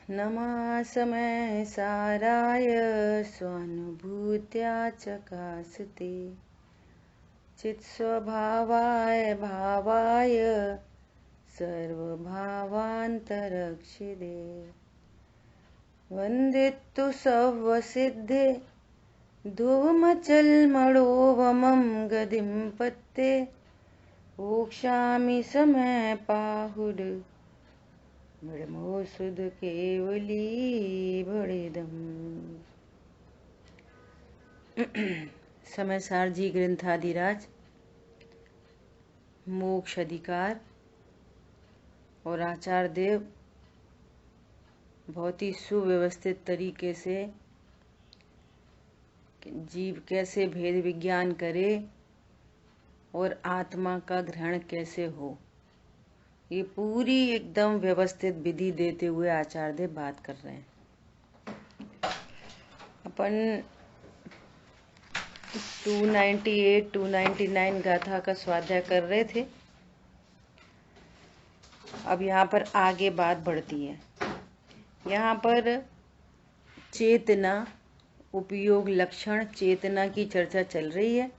नमासमय साराय स्वानुभूत्या चकासते चित्स्वभावाय भावाय सर्वभावान्तरक्षिदे वन्दितु सव्वसिद्धे धूमचल्मणोवमं गदिं पत्ते ओक्ष्यामि समय पाहुड ब्रह्मोसुध केवली भड़िदम। समय सारजी ग्रंथादिराज मोक्ष अधिकार और आचार्य देव बहुत ही सुव्यवस्थित तरीके से जीव कैसे भेद विज्ञान करे और आत्मा का ग्रहण कैसे हो, ये पूरी एकदम व्यवस्थित विधि देते हुए आचार्य देव बात कर रहे हैं। अपन 298 299 गाथा का स्वाध्याय कर रहे थे। अब यहाँ पर आगे बात बढ़ती है। यहाँ पर चेतना उपयोग लक्षण चेतना की चर्चा चल रही है।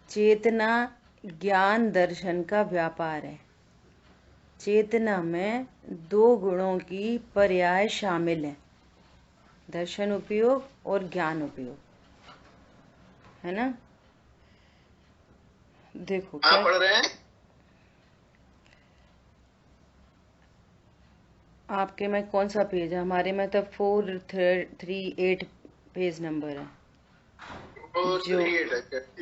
चेतना ज्ञान दर्शन का व्यापार है। चेतना में दो गुणों की पर्याय शामिल है, दर्शन उपयोग और ज्ञान उपयोग, है ना। देखो क्या पढ़ रहे हैं आपके में, कौन सा पेज है? हमारे में तो 438 पेज नंबर है।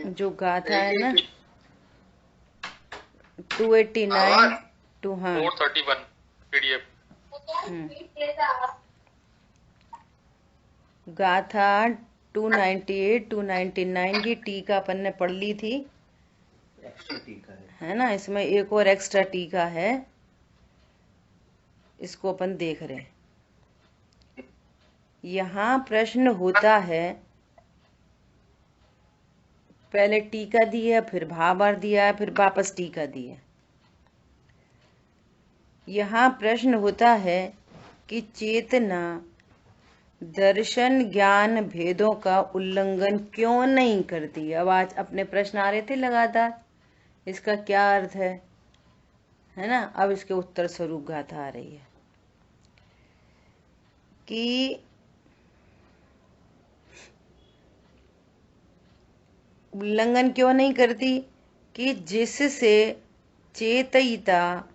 जो गाथा है ना 289 टू 431 पीडीएफ। गाथा 298 299 की टीका अपन ने पढ़ ली थी, है ना। इसमें एक और एक्स्ट्रा टीका है, इसको अपन देख रहे हैं। यहाँ प्रश्न होता है, पहले टीका दी है, फिर भावार्थ दिया है, फिर वापस टीका दी है। यहाँ प्रश्न होता है कि चेतना दर्शन ज्ञान भेदों का उल्लंघन क्यों नहीं करती। अब आज अपने प्रश्न आ रहे थे लगातार, इसका क्या अर्थ है ना। अब इसके उत्तर स्वरूप गाथा आ रही है कि उल्लंघन क्यों नहीं करती, कि जिससे चेतयिता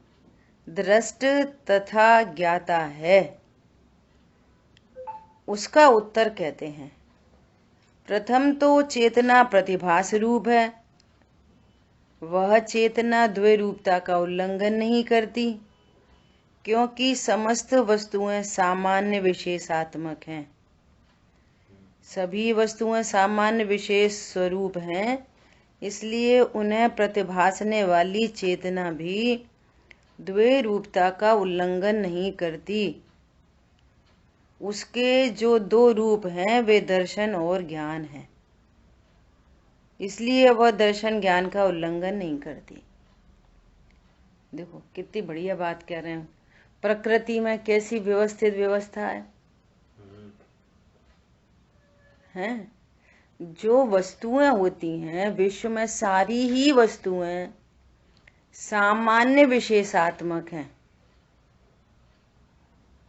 दृष्ट तथा ज्ञाता है, उसका उत्तर कहते हैं। प्रथम तो चेतना प्रतिभास रूप है, वह चेतना द्वैरूपता का उल्लंघन नहीं करती, क्योंकि समस्त वस्तुएं सामान्य विशेषात्मक हैं। सभी वस्तुएं सामान्य विशेष स्वरूप हैं, इसलिए उन्हें प्रतिभासने वाली चेतना भी द्वैरूपता का उल्लंघन नहीं करती। उसके जो दो रूप हैं वे दर्शन और ज्ञान हैं, इसलिए वह दर्शन ज्ञान का उल्लंघन नहीं करती। देखो कितनी बढ़िया बात कह रहे हैं। प्रकृति में कैसी व्यवस्थित व्यवस्था है। जो वस्तुएं होती हैं विश्व में, सारी ही वस्तुएं सामान्य विशेषात्मक हैं।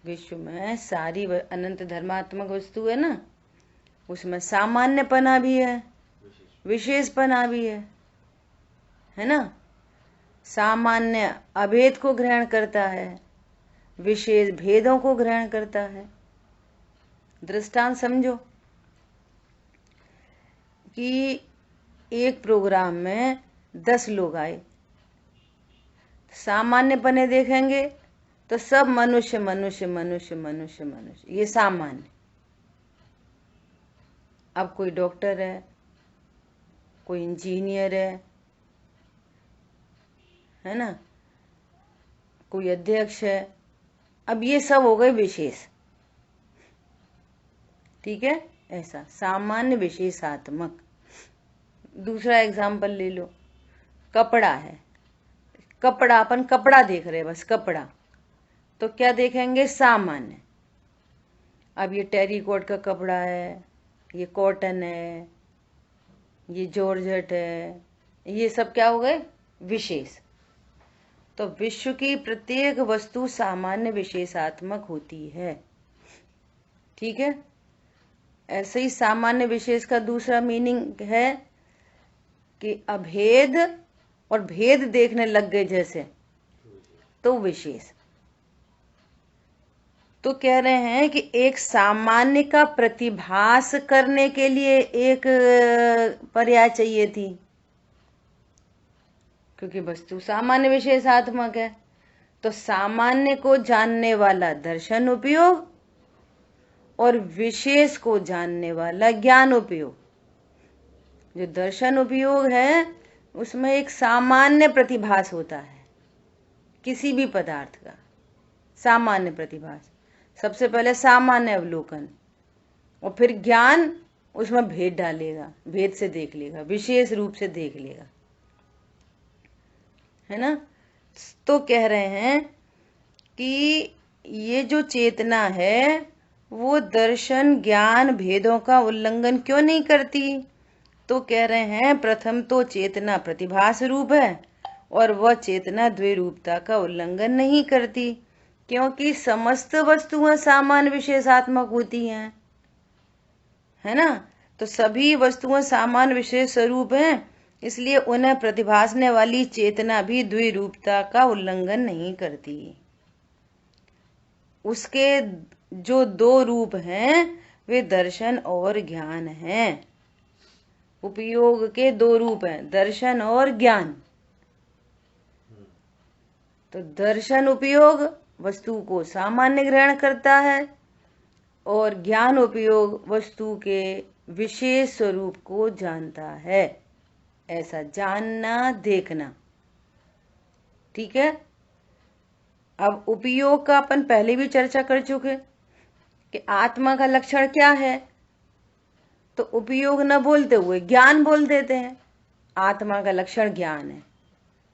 विश्व में सारी अनंत धर्मात्मक वस्तु है ना, उसमें सामान्यपना भी है, विशेषपना भी है ना। सामान्य अभेद को ग्रहण करता है, विशेष भेदों को ग्रहण करता है। दृष्टांत समझो कि एक प्रोग्राम में 10 लोग आए, सामान्यपने देखेंगे तो सब मनुष्य मनुष्य मनुष्य मनुष्य मनुष्य, ये सामान्य। अब कोई डॉक्टर है, कोई इंजीनियर है ना, कोई अध्यक्ष है, अब ये सब हो गए विशेष, ठीक है। ऐसा सामान्य विशेषात्मक। दूसरा एग्जाम्पल ले लो, कपड़ा है। कपड़ा अपन कपड़ा देख रहे हैं, बस कपड़ा। तो क्या देखेंगे? सामान्य। अब ये टेरिकॉट का कपड़ा है, ये कॉटन है, ये जॉर्जेट है, ये सब क्या हो गए? विशेष। तो विश्व की प्रत्येक वस्तु सामान्य विशेषात्मक होती है। ठीक है। ऐसे ही सामान्य विशेष का दूसरा मीनिंग है कि अभेद और भेद देखने लग गए जैसे, तो विशेष। तो कह रहे हैं कि एक सामान्य का प्रतिभास करने के लिए एक पर्याय चाहिए थी, क्योंकि वस्तु सामान्य विशेषात्मक है। तो सामान्य को जानने वाला दर्शन उपयोग और विशेष को जानने वाला ज्ञान उपयोग। जो दर्शन उपयोग है उसमें एक सामान्य प्रतिभास होता है किसी भी पदार्थ का, सामान्य प्रतिभास। सबसे पहले सामान्य अवलोकन, और फिर ज्ञान उसमें भेद डालेगा, भेद से देख लेगा, विशेष रूप से देख लेगा, है ना। तो कह रहे हैं कि ये जो चेतना है वो दर्शन ज्ञान भेदों का उल्लंघन क्यों नहीं करती? तो कह रहे हैं प्रथम तो चेतना प्रतिभास रूप है और वह चेतना द्विरूपता का उल्लंघन नहीं करती, क्योंकि समस्त वस्तुएं सामान्य विशेषात्मक होती हैं, है ना। तो सभी वस्तुएं सामान्य विशेष स्वरूप हैं, इसलिए उन्हें प्रतिभासने वाली चेतना भी द्विरूपता का उल्लंघन नहीं करती। उसके जो दो रूप हैं वे दर्शन और ज्ञान हैं। उपयोग के दो रूप हैं, दर्शन और ज्ञान। तो दर्शन उपयोग वस्तु को सामान्य ग्रहण करता है और ज्ञान उपयोग वस्तु के विशेष स्वरूप को जानता है। ऐसा जानना, देखना। ठीक है। अब उपयोग का अपन पहले भी चर्चा कर चुके कि आत्मा का लक्षण क्या है, तो उपयोग न बोलते हुए ज्ञान बोल देते हैं। आत्मा का लक्षण ज्ञान है।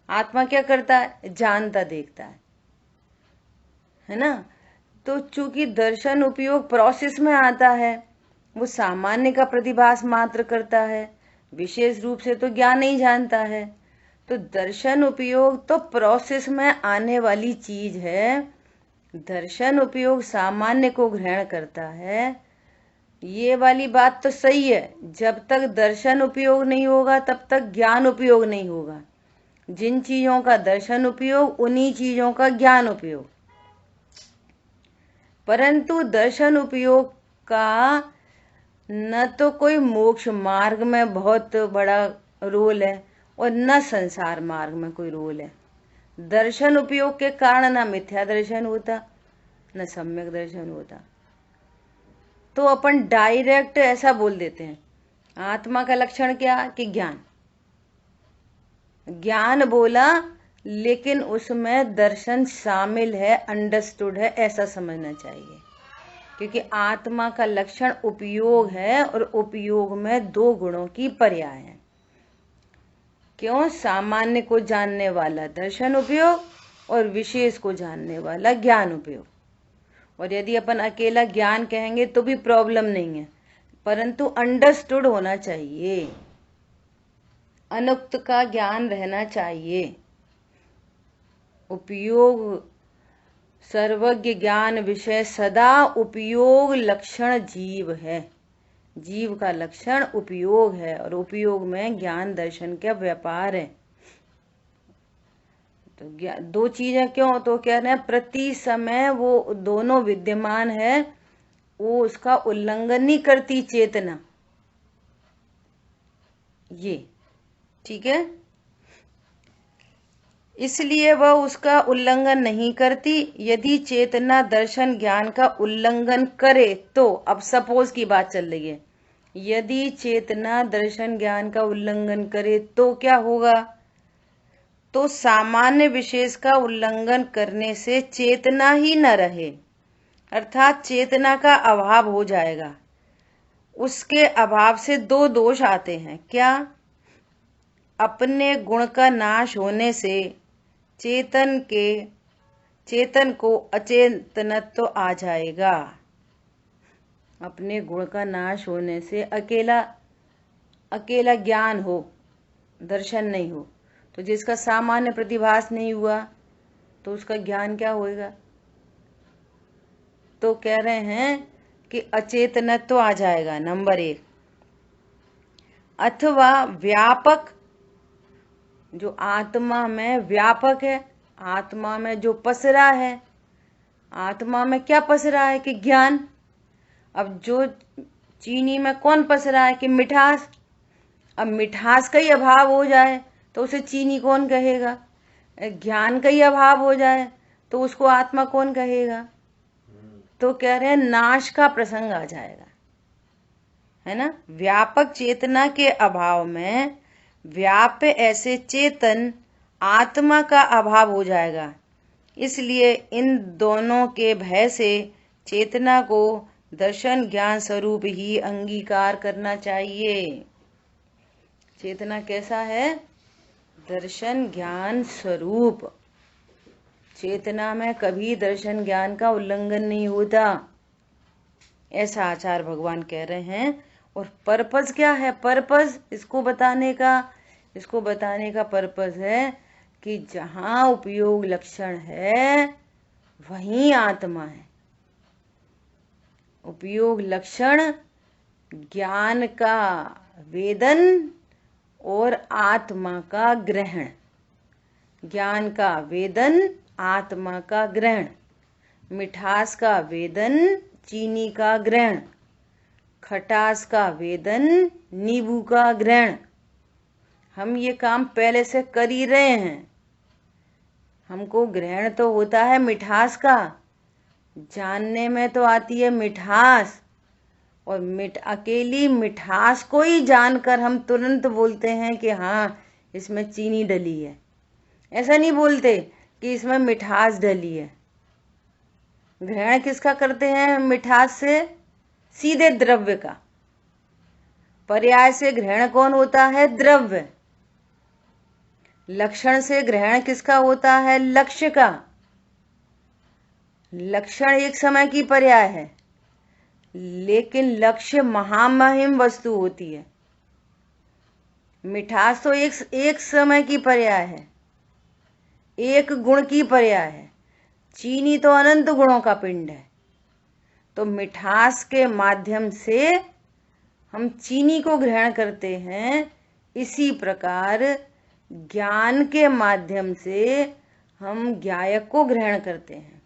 आत्मा क्या करता है? जानता, देखता है ना। तो चूंकि दर्शन उपयोग प्रोसेस में आता है, वो सामान्य का प्रतिभास मात्र करता है, विशेष रूप से तो ज्ञान नहीं जानता है। तो दर्शन उपयोग तो प्रोसेस में आने वाली चीज है। दर्शन उपयोग सामान्य को ग्रहण करता है, ये वाली बात तो सही है। जब तक दर्शन उपयोग नहीं होगा तब तक ज्ञान उपयोग नहीं होगा। जिन चीजों का दर्शन उपयोग उन्हीं चीजों का ज्ञान उपयोग। परंतु दर्शन उपयोग का न तो कोई मोक्ष मार्ग में बहुत बड़ा रोल है और न संसार मार्ग में कोई रोल है। दर्शन उपयोग के कारण न मिथ्या दर्शन होता न सम्यक दर्शन होता। तो अपन डायरेक्ट ऐसा बोल देते हैं, आत्मा का लक्षण क्या? कि ज्ञान। ज्ञान बोला लेकिन उसमें दर्शन शामिल है, अंडरस्टूड है, ऐसा समझना चाहिए। क्योंकि आत्मा का लक्षण उपयोग है और उपयोग में दो गुणों की पर्याय है। क्यों? सामान्य को जानने वाला दर्शन उपयोग और विशेष को जानने वाला ज्ञान उपयोग। और यदि अपन अकेला ज्ञान कहेंगे तो भी प्रॉब्लम नहीं है, परंतु अंडरस्टूड होना चाहिए, अनुक्त का ज्ञान रहना चाहिए। उपयोग सर्वज्ञ ज्ञान विषय सदा उपयोग लक्षण जीव है। जीव का लक्षण उपयोग है और उपयोग में ज्ञान दर्शन का व्यापार है। तो दो चीजें क्यों? तो कह रहे हैं प्रति समय वो दोनों विद्यमान है, वो उसका उल्लंघन नहीं करती चेतना। ये ठीक है, इसलिए वह उसका उल्लंघन नहीं करती। यदि चेतना दर्शन ज्ञान का उल्लंघन करे तो, अब सपोज की बात चल रही है, यदि चेतना दर्शन ज्ञान का उल्लंघन करे तो क्या होगा? तो सामान्य विशेष का उल्लंघन करने से चेतना ही न रहे, अर्थात चेतना का अभाव हो जाएगा। उसके अभाव से दो दोष आते हैं। क्या? अपने गुण का नाश होने से चेतन के चेतन को अचेतनत्व आ जाएगा। अपने गुण का नाश होने से अकेला ज्ञान हो, दर्शन नहीं हो, तो जिसका सामान्य प्रतिभास नहीं हुआ तो उसका ज्ञान क्या होएगा। तो कह रहे हैं कि अचेतनत्व आ जाएगा, नंबर 1। अथवा व्यापक, जो आत्मा में व्यापक है, आत्मा में जो पसरा है, आत्मा में क्या पसरा है कि ज्ञान। अब जो चीनी में कौन पसरा है कि मिठास। अब मिठास का ही अभाव हो जाए तो उसे चीनी कौन कहेगा। ज्ञान का ही अभाव हो जाए तो उसको आत्मा कौन कहेगा। तो कह रहे हैं नाश का प्रसंग आ जाएगा, है ना। व्यापक चेतना के अभाव में व्याप्य ऐसे चेतन आत्मा का अभाव हो जाएगा। इसलिए इन दोनों के भय से चेतना को दर्शन ज्ञान स्वरूप ही अंगीकार करना चाहिए। चेतना कैसा है, दर्शन ज्ञान स्वरूप। चेतना में कभी दर्शन ज्ञान का उल्लंघन नहीं होता, ऐसा आचार्य भगवान कह रहे हैं। और पर्पस क्या है, पर्पस इसको बताने का पर्पस है कि जहां उपयोग लक्षण है वहीं आत्मा है। उपयोग लक्षण ज्ञान का वेदन और आत्मा का ग्रहण, ज्ञान का वेदन आत्मा का ग्रहण, मिठास का वेदन चीनी का ग्रहण, खटास का वेदन नींबू का ग्रहण। हम ये काम पहले से कर ही रहे हैं। हमको ग्रहण तो होता है मिठास का, जानने में तो आती है मिठास, और अकेली मिठास को ही जानकर हम तुरंत बोलते हैं कि हाँ इसमें चीनी डली है। ऐसा नहीं बोलते कि इसमें मिठास डली है। ग्रहण किसका करते हैं, मिठास से सीधे द्रव्य का। पर्याय से ग्रहण कौन होता है, द्रव्य। लक्षण से ग्रहण किसका होता है, लक्ष्य का। लक्षण एक समय की पर्याय है, लेकिन लक्ष्य महामहिम वस्तु होती है। मिठास तो एक समय की पर्याय है, एक गुण की पर्याय है। चीनी तो अनंत गुणों का पिंड है। तो मिठास के माध्यम से हम चीनी को ग्रहण करते हैं, इसी प्रकार ज्ञान के माध्यम से हम ज्ञायक को ग्रहण करते हैं,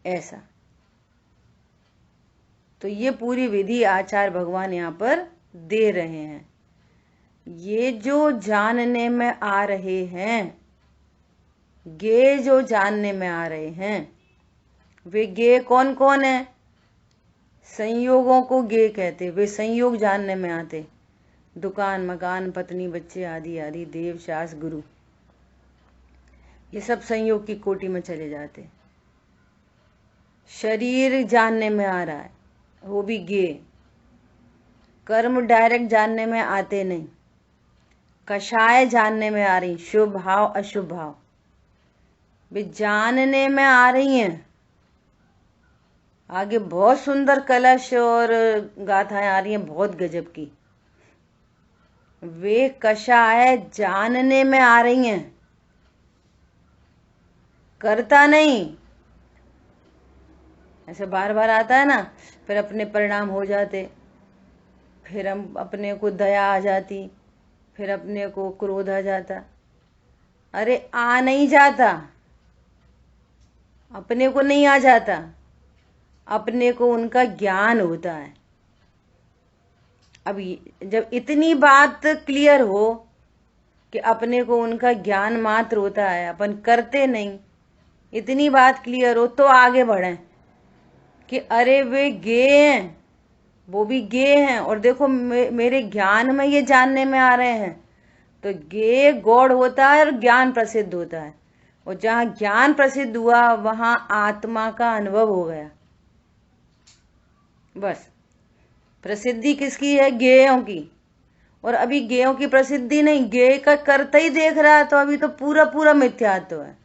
ऐसा। तो ये पूरी विधि आचार्य भगवान यहाँ पर दे रहे हैं। ये जो जानने में आ रहे हैं, गे जो जानने में आ रहे हैं, वे गे कौन कौन है। संयोगों को गे कहते, वे संयोग जानने में आते। दुकान, मकान, पत्नी, बच्चे आदि आदि, देव, शास, गुरु, ये सब संयोग की कोटि में चले जाते। शरीर जानने में आ रहा है, वो भी गे। कर्म डायरेक्ट जानने में आते नहीं। कषाय जानने में आ रही, शुभ भाव अशुभ भाव वे जानने में आ रही हैं। आगे बहुत सुंदर कलश और गाथाएं आ रही हैं, बहुत गजब की। वे कषाय जानने में आ रही हैं, करता नहीं। ऐसे बार बार आता है ना, फिर अपने परिणाम हो जाते, फिर हम अपने को दया आ जाती, फिर अपने को क्रोध आ जाता। अरे आ नहीं जाता, अपने को नहीं आ जाता, अपने को उनका ज्ञान होता है। अब जब इतनी बात क्लियर हो कि अपने को उनका ज्ञान मात्र होता है, अपन करते नहीं, इतनी बात क्लियर हो तो आगे बढ़े कि अरे वे गे हैं, वो भी गे हैं, और देखो मेरे ज्ञान में ये जानने में आ रहे हैं। तो गे गौड़ होता है और ज्ञान प्रसिद्ध होता है, और जहां ज्ञान प्रसिद्ध हुआ वहां आत्मा का अनुभव हो गया। बस प्रसिद्धि किसकी है, गेयों की। और अभी गेयों की प्रसिद्धि नहीं, गे का करता ही देख रहा है, तो अभी तो पूरा पूरा मिथ्यात्व है।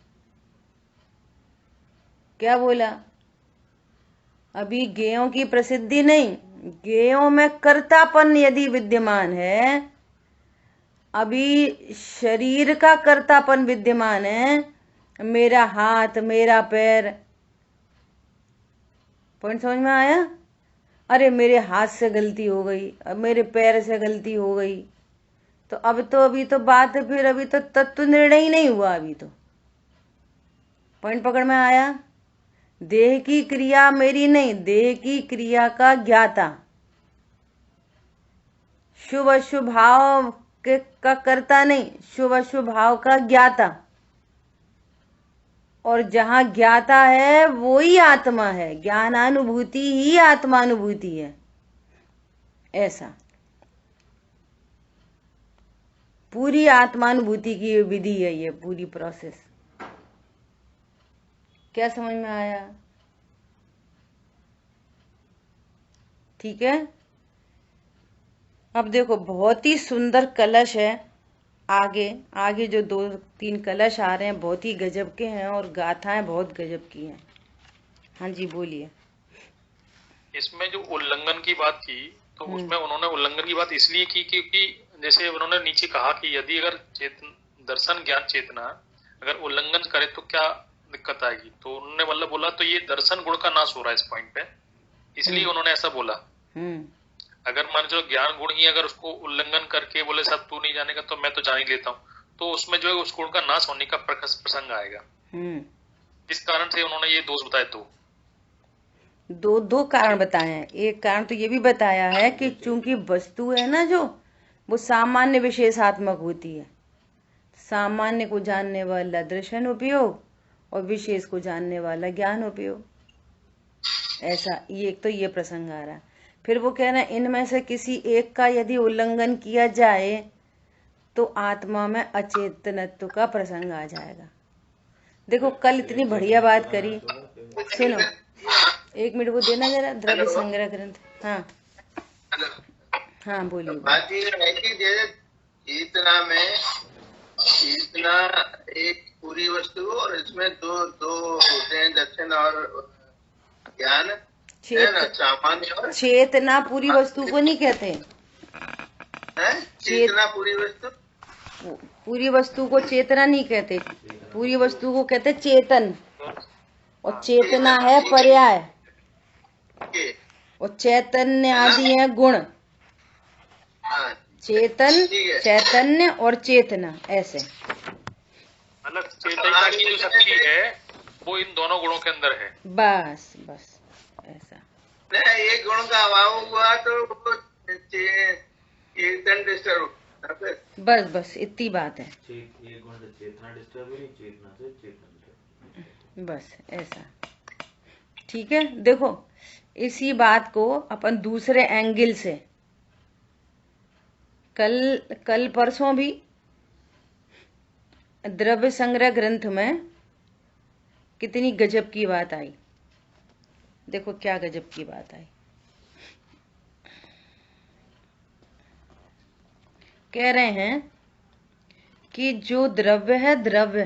क्या बोला? अभी ज्ञेयों की प्रसिद्धि नहीं, ज्ञेयों में कर्तापन यदि विद्यमान है, अभी शरीर का कर्तापन विद्यमान है, मेरा हाथ, मेरा पैर। पॉइंट समझ में आया? अरे मेरे हाथ से गलती हो गई, अब मेरे पैर से गलती हो गई, तो अभी तो बात है, फिर अभी तो तत्व निर्णय ही नहीं हुआ। अभी तो पॉइंट पकड़ में आया? देह की क्रिया मेरी नहीं, देह की क्रिया का ज्ञाता, शुभ अशुभ भाव का कर्ता नहीं, शुभ अशुभ भाव का ज्ञाता। और जहां ज्ञाता है वो ही आत्मा है, ज्ञानानुभूति ही आत्मानुभूति है। ऐसा पूरी आत्मानुभूति की विधि है ये, पूरी प्रोसेस। क्या समझ में आया? ठीक है। अब देखो, बहुत ही सुंदर कलश है। आगे जो 2-3 कलश आ रहे हैं बहुत ही गजब के हैं, और गाथाएं बहुत गजब की हैं। हाँ जी बोलिए। इसमें जो उल्लंघन की बात की, तो उसमें उन्होंने उल्लंघन की बात इसलिए की क्योंकि जैसे उन्होंने नीचे कहा कि यदि अगर दर्शन ज्ञान चेतना अगर उल्लंघन करे तो क्या दिक्कत आएगी, तो उन्होंने मतलब बोला तो ये दर्शन गुण का नाश हो रहा है इस पॉइंट पे, इसलिए उन्होंने ऐसा बोला। अगर मान लो ज्ञान गुण ही अगर उसको उल्लंघन करके बोले सब तू नहीं जानेगा तो मैं तो जान ही लेता हूँ, तो उसमें जो है उस गुण का नाश होने का प्रसंग आएगा। इस कारण से उन्होंने ये दोष बताए। दो कारण बताए हैं। एक कारण तो ये भी बताया है कि चूंकि वस्तु है ना जो, वो सामान्य विशेषात्मक होती है। सामान्य को जानने वाला दर्शन उपयोग और विशेष को जानने वाला ज्ञान उपयोग। ऐसा ये एक तो ये प्रसंग आ रहा है। फिर वो कह रहे हैं इनमें से किसी एक का यदि उल्लंघन किया जाए तो आत्मा में अचेतनत्व का प्रसंग आ जाएगा। देखो कल इतनी बढ़िया बात करी, सुनो 1 मिनट वो देना जरा, द्रव्य संग्रह ग्रंथ। हाँ हाँ बोलिए। बात ये है कि जैसे चेतना एक पूरी वस्तु और इसमें दो होते हैं, दर्शन और ज्ञान है ना, सामान्य और चेतना पूरी वस्तु को नहीं कहते है। चेतना पूरी वस्तु, पूरी वस्तु को चेतना नहीं कहते, पूरी वस्तु को कहते चेतन, और चेतना है पर्याय, और चैतन्य आदि है गुण। चेतन, चैतन्य और चेतना, ऐसे मतलब चेतना की जो शक्ति है वो इन दोनों गुणों के अंदर है। बस ऐसा। नहीं, एक गुण का अभाव हुआ तो चेतन डिस्टर्ब, बस इतनी बात है। एक गुण से चेतना डिस्टर्ब हुई, चेतना से चेतन, बस ऐसा। ठीक है। देखो इसी बात को अपन दूसरे एंगल से कल परसों भी द्रव्य संग्रह ग्रंथ में कितनी गजब की बात आई। देखो क्या गजब की बात आई। कह रहे हैं कि जो द्रव्य है, द्रव्य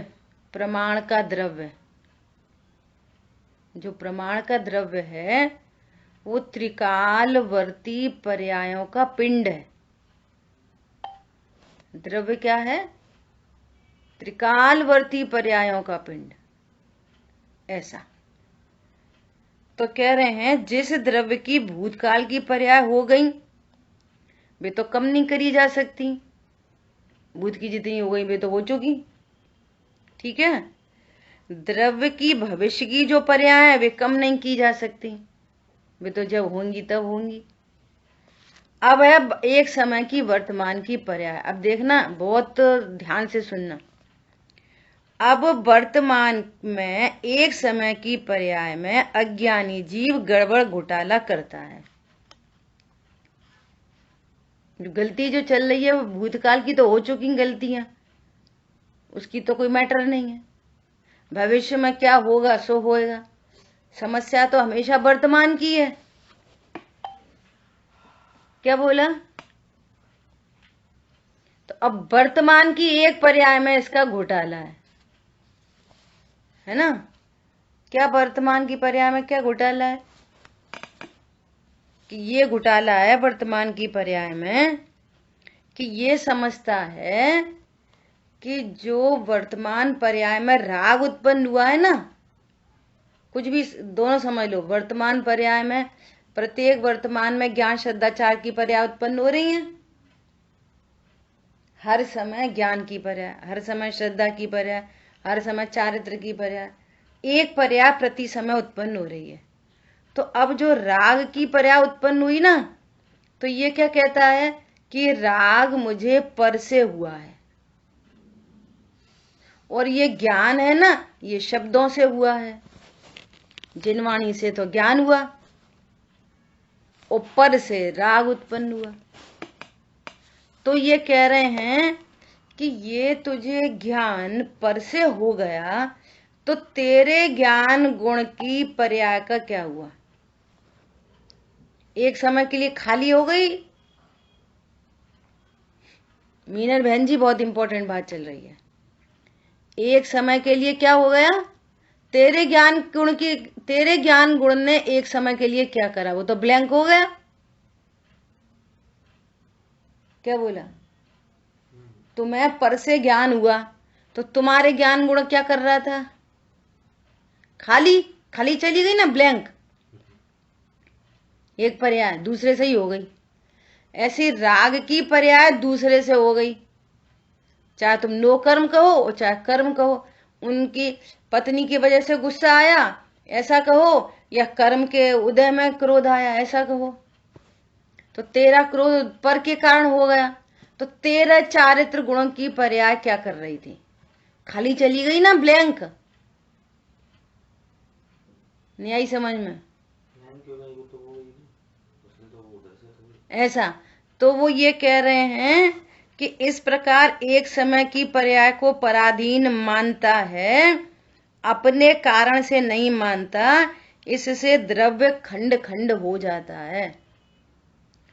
प्रमाण का द्रव्य, जो प्रमाण का द्रव्य है वो त्रिकालवर्ती पर्यायों का पिंड है। द्रव्य क्या है? त्रिकालवर्ती पर्यायों का पिंड। ऐसा तो कह रहे हैं जिस द्रव्य की भूतकाल की पर्याय हो गई वे तो कम नहीं करी जा सकती, भूत की जितनी हो गई वे तो हो चुकी। ठीक है। द्रव्य की भविष्य की जो पर्याय है वे कम नहीं की जा सकती, वे तो जब होंगी तब होंगी। अब है एक समय की वर्तमान की पर्याय। अब देखना, बहुत ध्यान से सुनना। अब वर्तमान में एक समय की पर्याय में अज्ञानी जीव गड़बड़ घोटाला करता है। गलती जो चल रही है वो भूतकाल की तो हो चुकी गलतियां, उसकी तो कोई मैटर नहीं है। भविष्य में क्या होगा सो होएगा। समस्या तो हमेशा वर्तमान की है। क्या बोला? तो अब वर्तमान की एक पर्याय में इसका घोटाला है ना। क्या वर्तमान की पर्याय में क्या घोटाला है? कि ये घोटाला है वर्तमान की पर्याय में कि ये समझता है कि जो वर्तमान पर्याय में राग उत्पन्न हुआ है ना, कुछ भी दोनों समझ लो, वर्तमान पर्याय में प्रत्येक वर्तमान में ज्ञान श्रद्धाचार की पर्याय उत्पन्न हो रही है, हर समय ज्ञान की पर्याय, हर समय श्रद्धा की पर्याय, हर समय चारित्र की पर्याय, एक पर्याय प्रति समय उत्पन्न हो रही है। तो अब जो राग की पर्याय उत्पन्न हुई ना, तो ये क्या कहता है कि राग मुझे पर से हुआ है, और ये ज्ञान है ना, ये शब्दों से हुआ है, जिनवाणी से तो ज्ञान हुआ, ऊपर से राग उत्पन्न हुआ। तो ये कह रहे हैं कि ये तुझे ज्ञान पर से हो गया, तो तेरे ज्ञान गुण की पर्याय का क्या हुआ? एक समय के लिए खाली हो गई। मीनल बहन जी, बहुत इंपॉर्टेंट बात चल रही है। एक समय के लिए क्या हो गया? तेरे ज्ञान गुण ने एक समय के लिए क्या करा? वो तो ब्लैंक हो गया। क्या बोला? तुम्हें पर से ज्ञान हुआ, तो तुम्हारे ज्ञान गुण क्या कर रहा था? खाली चली गई ना, ब्लैंक। एक पर्याय दूसरे से ही हो गई। ऐसी राग की पर्याय दूसरे से हो गई, चाहे तुम नो कर्म कहो और चाहे कर्म कहो। उनकी पत्नी की वजह से गुस्सा आया ऐसा कहो, या कर्म के उदय में क्रोध आया ऐसा कहो, तो तेरा क्रोध पर के कारण हो गया। तो तेरा चारित्र गुणों की पर्याय क्या कर रही थी? खाली चली गई ना, ब्लैंक। नहीं आई समझ में? ऐसा तो वो ये कह रहे हैं कि इस प्रकार एक समय की पर्याय को पराधीन मानता है, अपने कारण से नहीं मानता, इससे द्रव्य खंड खंड हो जाता है।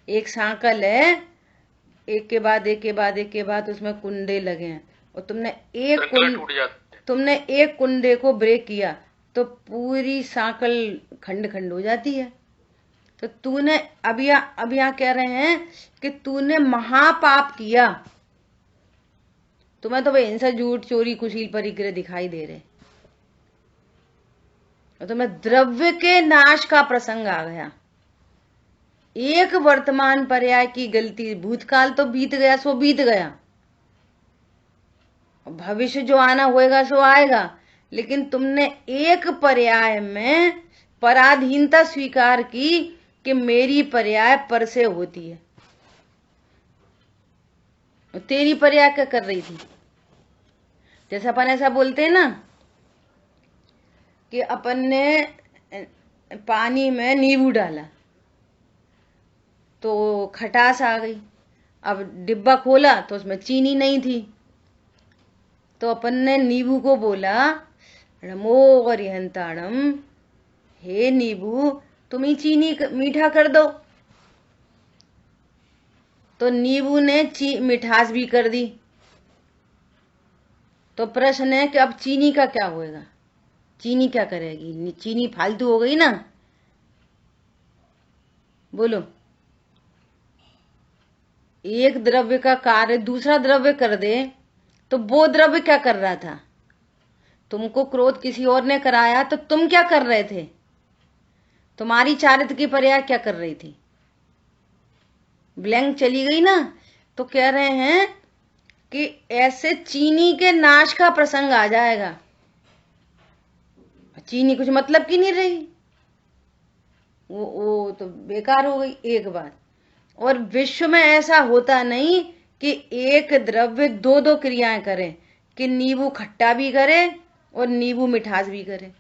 एक सांकल है, एक के बाद एक के बाद एक के बाद उसमें कुंडे लगे हैं, और तुमने एक कुंडे को ब्रेक किया तो पूरी सांकल खंड खंड हो जाती है। तो तूने अब यहाँ कह रहे हैं कि तूने महापाप किया। तुम्हें तो भाई हिंसा, झूठ, चोरी, कुशील, परिग्रह दिखाई दे रहे, और तुम्हें द्रव्य के नाश का प्रसंग आ गया। एक वर्तमान पर्याय की गलती, भूतकाल तो बीत गया सो बीत गया, भविष्य जो आना होएगा सो आएगा, लेकिन तुमने एक पर्याय में पराधीनता स्वीकार की कि मेरी पर्याय पर से होती है। तेरी पर्याय क्या कर रही थी? जैसे अपन ऐसा बोलते हैं ना कि अपन ने पानी में नींबू डाला तो खटास आ गई। अब डिब्बा खोला तो उसमें चीनी नहीं थी, तो अपन ने नींबू को बोला, नमो अरिहंताणम, हे नींबू तुम ही चीनी मीठा कर दो। तो नींबू ने मिठास भी कर दी। तो प्रश्न है कि अब चीनी का क्या होएगा? चीनी क्या करेगी? चीनी फालतू हो गई ना। बोलो, एक द्रव्य का कार्य दूसरा द्रव्य कर दे तो वो द्रव्य क्या कर रहा था? तुमको क्रोध किसी और ने कराया तो तुम क्या कर रहे थे? तुम्हारी चारित्र की पर्याय क्या कर रही थी? ब्लैंक चली गई ना। तो कह रहे हैं कि ऐसे चीनी के नाश का प्रसंग आ जाएगा। चीनी कुछ मतलब की नहीं रही, वो तो बेकार हो गई एक बात। और विश्व में ऐसा होता नहीं कि एक द्रव्य दो दो क्रियाएं करे, कि नींबू खट्टा भी करे और नींबू मिठास भी करे।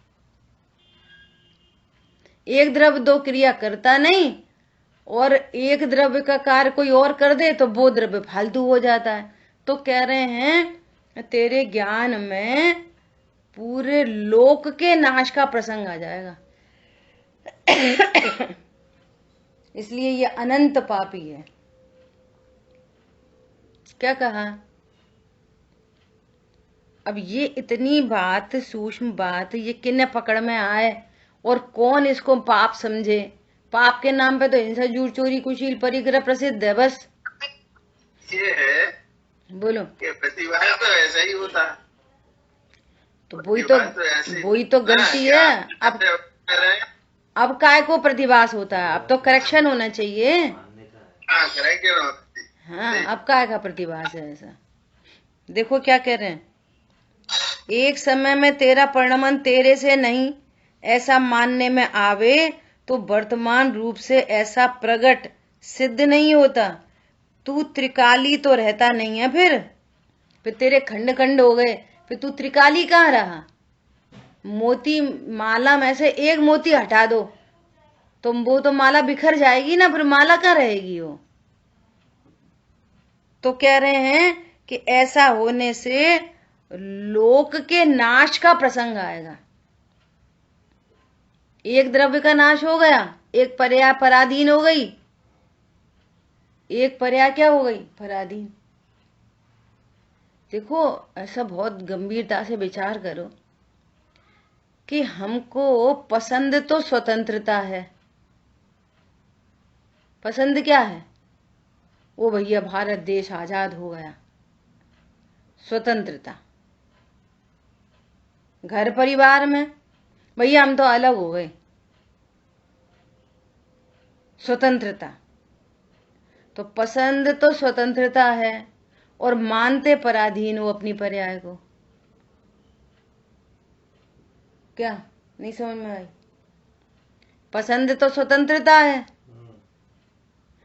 एक द्रव्य दो क्रिया करता नहीं, और एक द्रव्य का कार्य कोई और कर दे तो वो द्रव्य फालतू हो जाता है। तो कह रहे हैं तेरे ज्ञान में पूरे लोक के नाश का प्रसंग आ जाएगा। इसलिए ये अनंत पापी है। क्या कहा? अब ये इतनी बात, सूक्ष्म बात, ये किन्ने पकड़ में आए और कौन इसको पाप समझे? पाप के नाम पे तो हिंसा, झूठ, चोरी, कुशील, परिग्रह प्रसिद्ध है बस। ये है बोलो। कि प्रतिवाद तो ऐसा ही होता, तो वही तो गलती है। अब काय को प्रतिभास होता है? अब तो करेक्शन होना चाहिए। हाँ, अब काय का प्रतिभास है ऐसा? देखो क्या कह रहे हैं, एक समय में तेरा परिणमन तेरे से नहीं ऐसा मानने में आवे तो वर्तमान रूप से ऐसा प्रकट सिद्ध नहीं होता। तू त्रिकाली तो रहता नहीं है, फिर तेरे खंड खंड हो गए, फिर तू त्रिकाली कहाँ रहा? मोती माला में से एक मोती हटा दो तो वो तो माला बिखर जाएगी ना, फिर माला कहाँ रहेगी वो? तो कह रहे हैं कि ऐसा होने से लोक के नाश का प्रसंग आएगा। एक द्रव्य का नाश हो गया, एक पर्याय पराधीन हो गई, एक पर्याय क्या हो गई? पराधीन। देखो ऐसा बहुत गंभीरता से विचार करो कि हमको पसंद तो स्वतंत्रता है। पसंद क्या है? वो भैया भारत देश आजाद हो गया, स्वतंत्रता। घर परिवार में भैया हम तो अलग हो गए, स्वतंत्रता। तो पसंद तो स्वतंत्रता है और मानते पराधीन हो अपनी पर्याय को। क्या नहीं समझ में आई? पसंद तो स्वतंत्रता है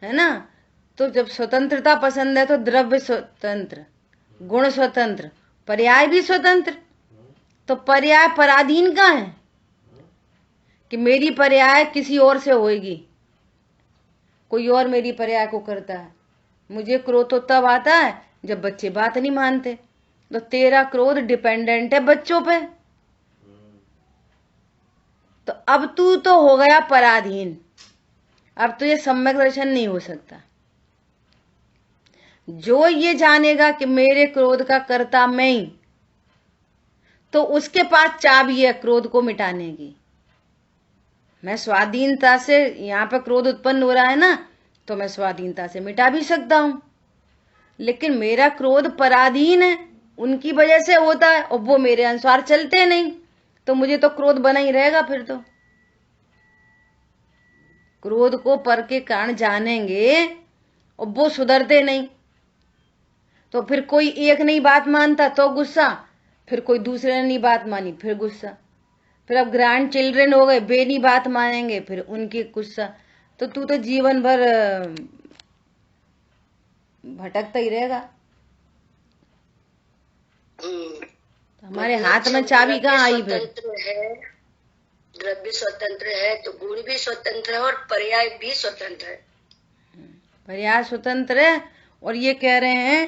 ना? तो जब स्वतंत्रता पसंद है तो द्रव्य स्वतंत्र, गुण स्वतंत्र, पर्याय भी स्वतंत्र। तो पर्याय पराधीन कहाँ है कि मेरी पर्याय किसी और से होएगी, कोई और मेरी पर्याय को करता है। मुझे क्रोध तो तब आता है जब बच्चे बात नहीं मानते। तो तेरा क्रोध डिपेंडेंट है बच्चों पे। तो अब तू तो हो गया पराधीन, अब तो ये सम्यक दर्शन नहीं हो सकता। जो ये जानेगा कि मेरे क्रोध का कर्ता मैं ही, तो उसके पास चाबी है क्रोध को मिटाने की। मैं स्वाधीनता से, यहाँ पे क्रोध उत्पन्न हो रहा है ना, तो मैं स्वाधीनता से मिटा भी सकता हूं, लेकिन मेरा क्रोध पराधीन है, उनकी वजह से होता है और वो मेरे अनुसार चलते नहीं, तो मुझे तो क्रोध बना ही रहेगा। फिर तो क्रोध को पर के कारण जानेंगे और वो सुधरते नहीं, तो फिर कोई एक नहीं बात मानता तो गुस्सा, फिर कोई दूसरे ने नहीं बात मानी फिर गुस्सा, फिर अब ग्रैंड चिल्ड्रन हो गए, बे नहीं बात मानेंगे फिर उनकी गुस्सा। तो तू तो जीवन भर भटकता ही रहेगा। तो हमारे हाथ में चाबी कहाँ आई? फिर द्रव्य स्वतंत्र है तो गुण भी स्वतंत्र है और पर्याय भी स्वतंत्र है। पर्याय स्वतंत्र है। और ये कह रहे हैं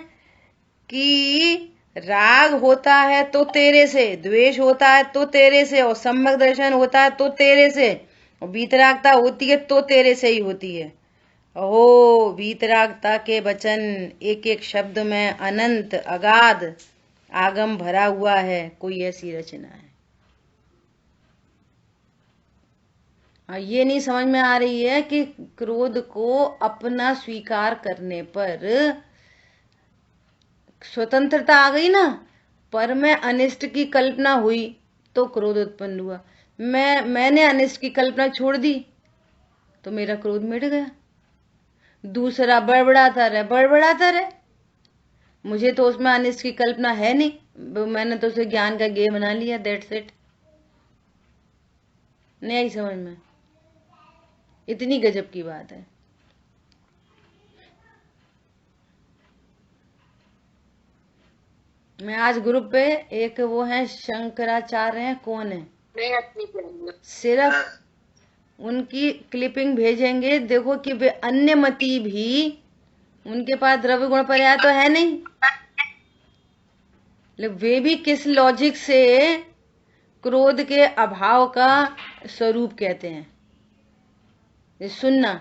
कि राग होता है तो तेरे से, द्वेष होता है तो तेरे से, और सम्यक दर्शन होता है तो तेरे से, और वीतरागता होती है तो तेरे से ही होती है। ओ वीतरागता के वचन, एक एक शब्द में अनंत अगाध आगम भरा हुआ है, कोई ऐसी रचना है। ये नहीं समझ में आ रही है कि क्रोध को अपना स्वीकार करने पर स्वतंत्रता आ गई ना, पर मैं अनिष्ट की कल्पना हुई तो क्रोध उत्पन्न हुआ। मैंने अनिष्ट की कल्पना छोड़ दी तो मेरा क्रोध मिट गया। दूसरा बड़बड़ाता रहे, मुझे तो उसमें अनिष्ट की कल्पना है नहीं, मैंने तो उसे ज्ञान का गेम बना लिया, दैट्स इट। नहीं आई समझ में? इतनी गजब की बात है। मैं आज ग्रुप पे एक वो है शंकराचार्य हैं, कौन है, सिर्फ उनकी क्लिपिंग भेजेंगे। देखो कि वे अन्य मती भी, उनके पास द्रव्य गुण पर्याय तो है नहीं, लेकिन वे भी किस लॉजिक से क्रोध के अभाव का स्वरूप कहते हैं। ये सुनना,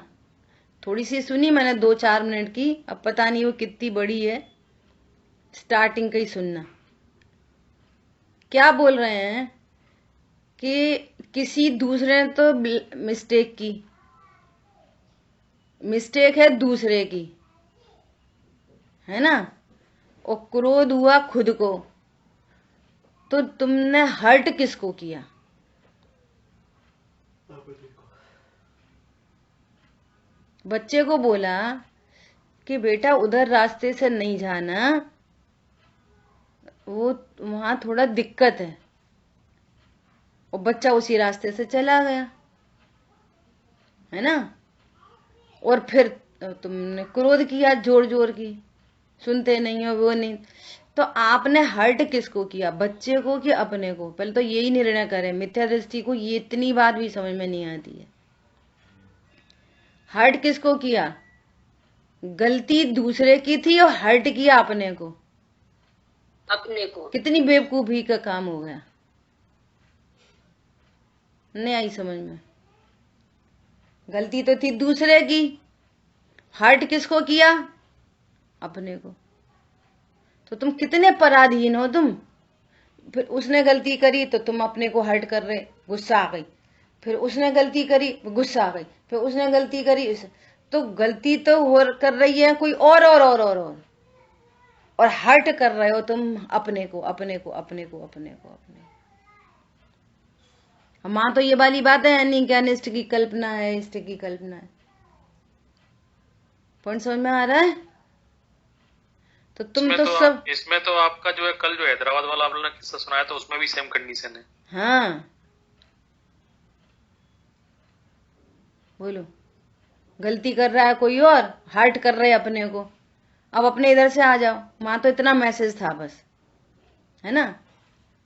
थोड़ी सी सुनी मैंने 2-4 मिनट की, अब पता नहीं वो कितनी बड़ी है, स्टार्टिंग का ही सुनना। क्या बोल रहे हैं कि किसी दूसरे ने तो मिस्टेक की, मिस्टेक है दूसरे की, है ना, और क्रोध हुआ खुद को, तो तुमने हर्ट किसको किया? बच्चे को बोला कि बेटा उधर रास्ते से नहीं जाना, वो वहां थोड़ा दिक्कत है, और बच्चा उसी रास्ते से चला गया, है ना। और फिर तुमने क्रोध किया जोर जोर की, सुनते नहीं हो, वो नहीं। तो आपने हर्ट किसको किया, बच्चे को कि अपने को? पहले तो यही निर्णय करें। मिथ्या दृष्टि को ये इतनी बात भी समझ में नहीं आती है। हर्ट किसको किया? गलती दूसरे की थी और हर्ट किया अपने को। अपने को। कितनी बेवकूफी का काम हो गया, नहीं आई समझ में। गलती तो थी दूसरे की, हर्ट किसको किया? अपने को। तो तुम कितने पराधीन हो तुम। फिर उसने गलती करी तो तुम अपने को हर्ट कर रहे, गुस्सा आ गई। फिर उसने गलती करी, गुस्सा आ गई। फिर उसने गलती करी, तो गलती तो कर रही है कोई और हर्ट कर रहे हो तुम अपने को, अपने को, अपने को, अपने को, अपने को। मां तो ये वाली बात है नहीं क्या, इष्ट की कल्पना है, इष्ट की कल्पना है। पॉइंट समझ में आ रहा है? तो तुम तो सब इसमें तो आपका जो है, कल जो हैदराबाद वाला आप लोगों ने किस्सा सुनाया था, उसमें भी सेम कंडीशन है। हाँ, बोलो। गलती कर रहा है कोई और, हर्ट कर रहे अपने को। अब अपने इधर से आ जाओ। मां तो इतना मैसेज था बस, है ना,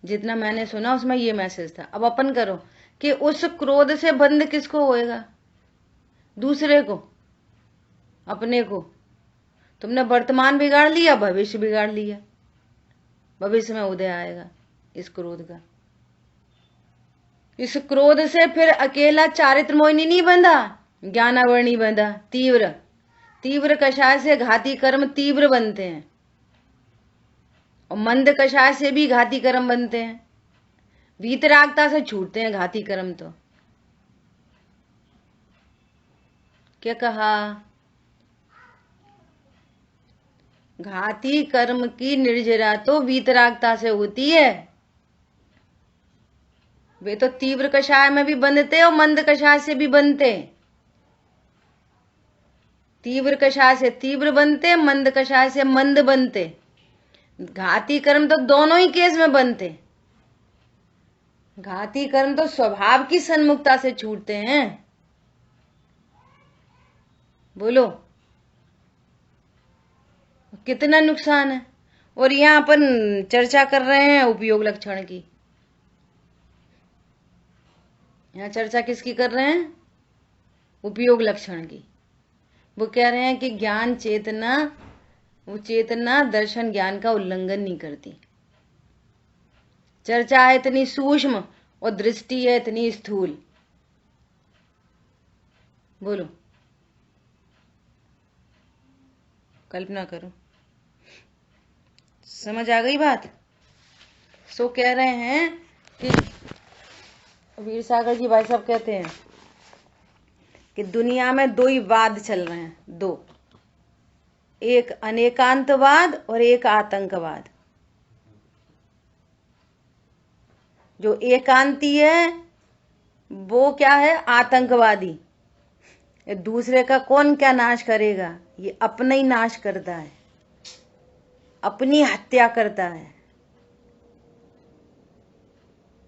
जितना मैंने सुना उसमें ये मैसेज था। अब अपन करो कि उस क्रोध से बंद किसको होएगा? दूसरे को, अपने को। तुमने वर्तमान बिगाड़ लिया, भविष्य बिगाड़ लिया। भविष्य में उदय आएगा इस क्रोध का। इस क्रोध से फिर अकेला चारित्र मोहिनी नहीं बंधा, ज्ञानावरणी बंधा। तीव्र तीव्र कषाय से घाती कर्म तीव्र बनते हैं, और मंद कषाय से भी घाती कर्म बनते हैं। वीतरागता से छूटते हैं घाती कर्म। तो क्या कहा? घाती कर्म की निर्जरा तो वीतरागता से होती है। वे तो तीव्र कषाय में भी बनते और मंद कषाय से भी बनते। तीव्र कषाय से तीव्र बनते, मंद कषाय से मंद बनते। घाती कर्म तो दोनों ही केस में बनते। घाती कर्म तो स्वभाव की सन्मुखता से छूटते हैं। बोलो कितना नुकसान है। और यहां अपन चर्चा कर रहे हैं उपयोग लक्षण की। यहां चर्चा किसकी कर रहे हैं? उपयोग लक्षण की। वो कह रहे हैं कि ज्ञान चेतना, वो चेतना दर्शन ज्ञान का उल्लंघन नहीं करती। चर्चा है इतनी सूक्ष्म और दृष्टि है इतनी स्थूल। बोलो, कल्पना करो। समझ आ गई बात? सो कह रहे हैं कि वीर सागर जी भाई साहब कहते हैं कि दुनिया में दो ही वाद चल रहे हैं, दो। एक अनेकांतवाद और एक आतंकवाद। जो एकांती है वो क्या है? आतंकवादी। दूसरे का कौन क्या नाश करेगा? ये अपना ही नाश करता है, अपनी हत्या करता है,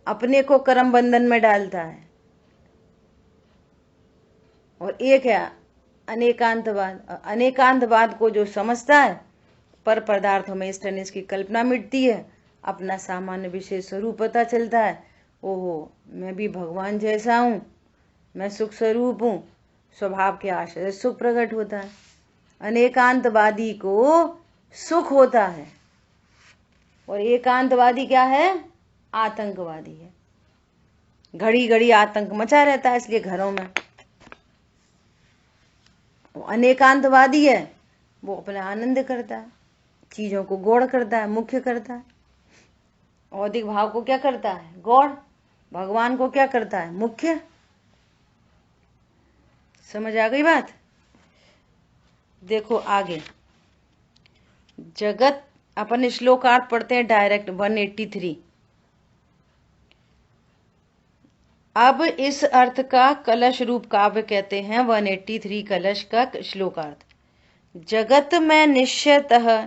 अपने को कर्म बंधन में डालता है। और एक है अनेकांतवाद। अनेकांतवाद को जो समझता है, पर पदार्थों में इष्ट अनिष्ट की कल्पना मिटती है, अपना सामान्य विशेष स्वरूप पता चलता है। ओहो, मैं भी भगवान जैसा हूं, मैं सुख स्वरूप हूं। स्वभाव के आश्रय सुख प्रकट होता है। अनेकांतवादी को सुख होता है, और एकांतवादी क्या है? आतंकवादी है। घड़ी घड़ी आतंक मचा रहता है इसलिए घरों में। वो अनेकांतवादी है, वो अपना आनंद करता है, चीजों को गौड़ करता है, मुख्य करता है। औदिक भाव को क्या करता है? गौड़। भगवान को क्या करता है? मुख्य। समझ आ गई बात? देखो आगे जगत, अपन श्लोकार्थ पढ़ते हैं डायरेक्ट 183। अब इस अर्थ का कलश रूप काव्य कहते हैं 183 कलश का श्लोकार्थ। जगत में निश्चयतः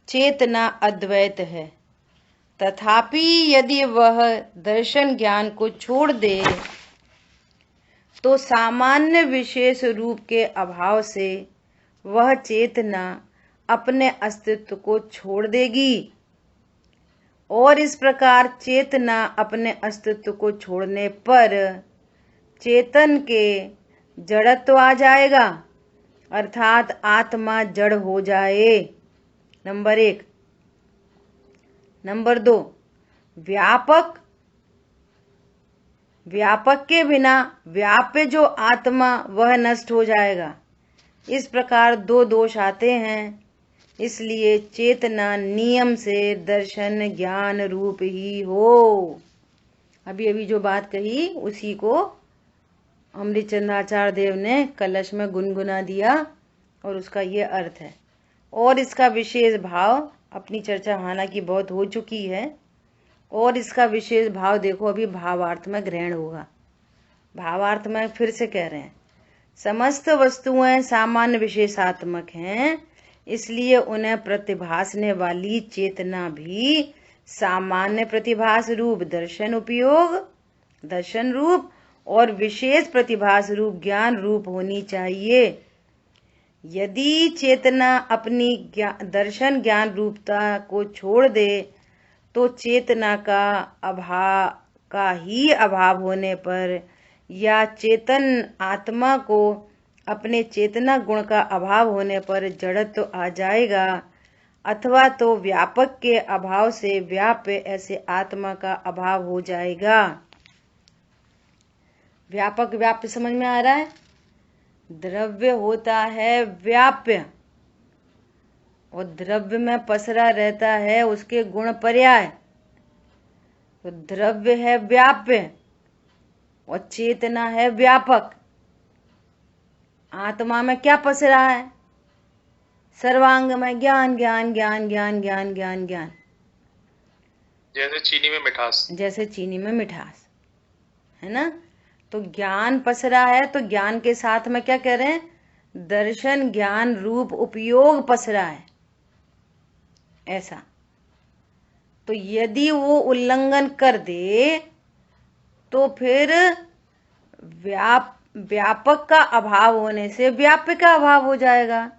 चेतना अद्वैत है, तथापि यदि वह दर्शन ज्ञान को छोड़ दे तो सामान्य विशेष रूप के अभाव से वह चेतना अपने अस्तित्व को छोड़ देगी, और इस प्रकार चेतना अपने अस्तित्व को छोड़ने पर चेतन के जड़त्व आ जाएगा, अर्थात आत्मा जड़ हो जाए। नंबर 1। नंबर 2, व्यापक के बिना व्याप्य जो आत्मा वह नष्ट हो जाएगा। इस प्रकार 2 दोष आते हैं, इसलिए चेतना नियम से दर्शन ज्ञान रूप ही हो। अभी अभी जो बात कही उसी को अमृतचंद्राचार्य देव ने कलश में गुनगुना दिया और उसका ये अर्थ है। और इसका विशेष भाव, अपनी चर्चा हालांकि बहुत हो चुकी है, और इसका विशेष भाव देखो अभी भावार्थ में ग्रहण होगा। भावार्थ में फिर से कह रहे हैं, समस्त वस्तुएं सामान्य विशेषात्मक हैं, इसलिए उन्हें प्रतिभासने वाली चेतना भी सामान्य प्रतिभास रूप दर्शन रूप और विशेष प्रतिभास रूप ज्ञान रूप होनी चाहिए। यदि चेतना अपनी दर्शन ज्ञान रूपता को छोड़ दे तो चेतना का ही अभाव होने पर, या चेतन आत्मा को अपने चेतना गुण का अभाव होने पर जड़त्व आ जाएगा, अथवा तो व्यापक के अभाव से व्याप्य ऐसे आत्मा का अभाव हो जाएगा। व्यापक व्याप्य समझ में आ रहा है? द्रव्य होता है व्याप्य, और द्रव्य में पसरा रहता है उसके गुण पर्याय। तो द्रव्य है व्याप्य और चेतना है व्यापक। आत्मा में क्या पसरा है? सर्वांग में ज्ञान ज्ञान ज्ञान ज्ञान ज्ञान ज्ञान ज्ञान, जैसे चीनी में मिठास। जैसे चीनी में मिठास है ना। तो ज्ञान पसरा है, तो ज्ञान के साथ में क्या कह रहे हैं? दर्शन ज्ञान रूप उपयोग पसरा है, ऐसा। तो यदि वो उल्लंघन कर दे तो फिर व्यापक का अभाव होने से व्याप्य का अभाव हो जाएगा,